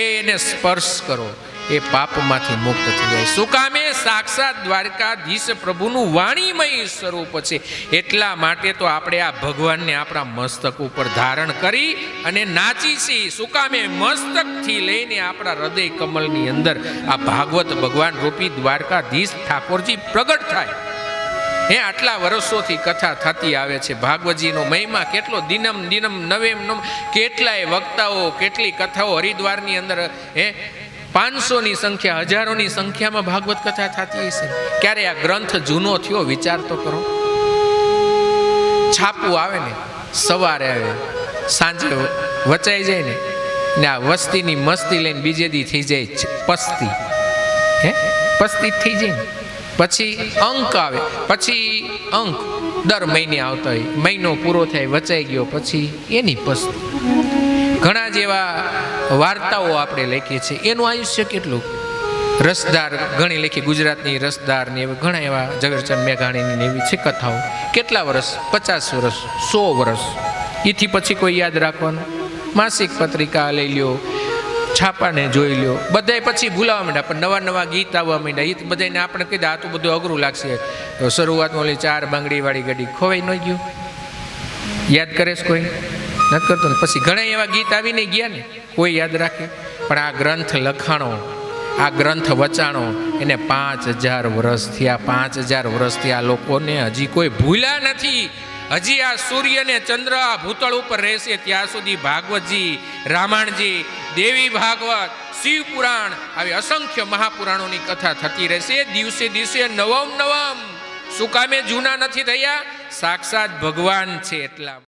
એને સ્પર્શ કરો, એ પાપમાંથી મુક્ત થઈ જાય. શું કામે? સાક્ષાત દ્વારકાધીશ પ્રભુનું વાણીમય સ્વરૂપ છે. એટલા માટે તો આપણે આ ભગવાનને આપણા મસ્તક ઉપર ધારણ કરી અને નાચી છીએ. શું કામે? મસ્તકથી લઈને આપણા હૃદય કમલની અંદર આ ભાગવત ભગવાન રૂપી દ્વારકાધીશ ઠાકોરજી પ્રગટ થાય. આટલા વર્ષોથી કથા થતી આવે છે. ભાગવતજીનો મહિમા કેટલો દિનમ દિનમ નવેમ નવ કેટલાય વક્તાઓ કેટલી કથાઓ હરિદ્વારની અંદર 500ની સંખ્યા હજારોની સંખ્યામાં ભાગવત કથા થતી હશે. ક્યારે આ ગ્રંથ જૂનો થયો વિચાર તો કરો. છાપું આવે ને સવારે આવે સાંજે વચાઈ જાય ને આ વસ્તીની મસ્તી લઈને બીજે દી થઈ જાય પસ્તી. પસ્તી થઈ જાય ને પછી અંક આવે, પછી અંક દર મહિને આવતા હોય. મહિનો પૂરો થાય વચાઈ ગયો પછી એની પસ્તી. ઘણા જેવા વાર્તાઓ આપણે લખીએ છીએ. એનું આયુષ્ય કેટલું? રસદાર ઘણી લખી, ગુજરાતની રસદાર ને એવા ઘણા એવા ઝવેરચંદ મેઘાણીની એવી છે કથાઓ. કેટલા વર્ષ? 50 વર્ષ, 100 વર્ષ. એથી પછી કોઈ યાદ રાખવાનું? માસિક પત્રિકા લઈ લ્યો, છાપાને જોઈ લ્યો, બધાય પછી ભૂલાવા માંડ્યા. પણ નવા નવા ગીત આવવા માંડ્યા. એ બધાને આપણે કહી દે આ તો બધું અઘરું લાગશે. શરૂઆતમાં ઓલી 4 બાંગડી વાળી ગાડી ખોવાઈ ન ગયું. યાદ કરે છે કોઈ? નથી કરતો ને. પછી ઘણા એવા ગીત આવીને ગયા ને કોઈ યાદ રાખે? પણ આ ગ્રંથ લખાણો, આ ગ્રંથ વચાણો એને 5000 વર્ષ થયા. 5000 વર્ષથી આ લોકોને હજી કોઈ ભૂલ્યા નથી. હજી આ સૂર્ય ને ચંદ્ર આ ભૂતળ ઉપર રહેશે ત્યાં સુધી ભાગવતજી, રામાયણજી, દેવી ભાગવત, શિવ પુરાણ આવી અસંખ્ય મહાપુરાણોની કથા થતી રહેશે દિવસે દિવસે નવમ નવમ. શું કામે જૂના નથી થયા? સાક્ષાત ભગવાન છે એટલા.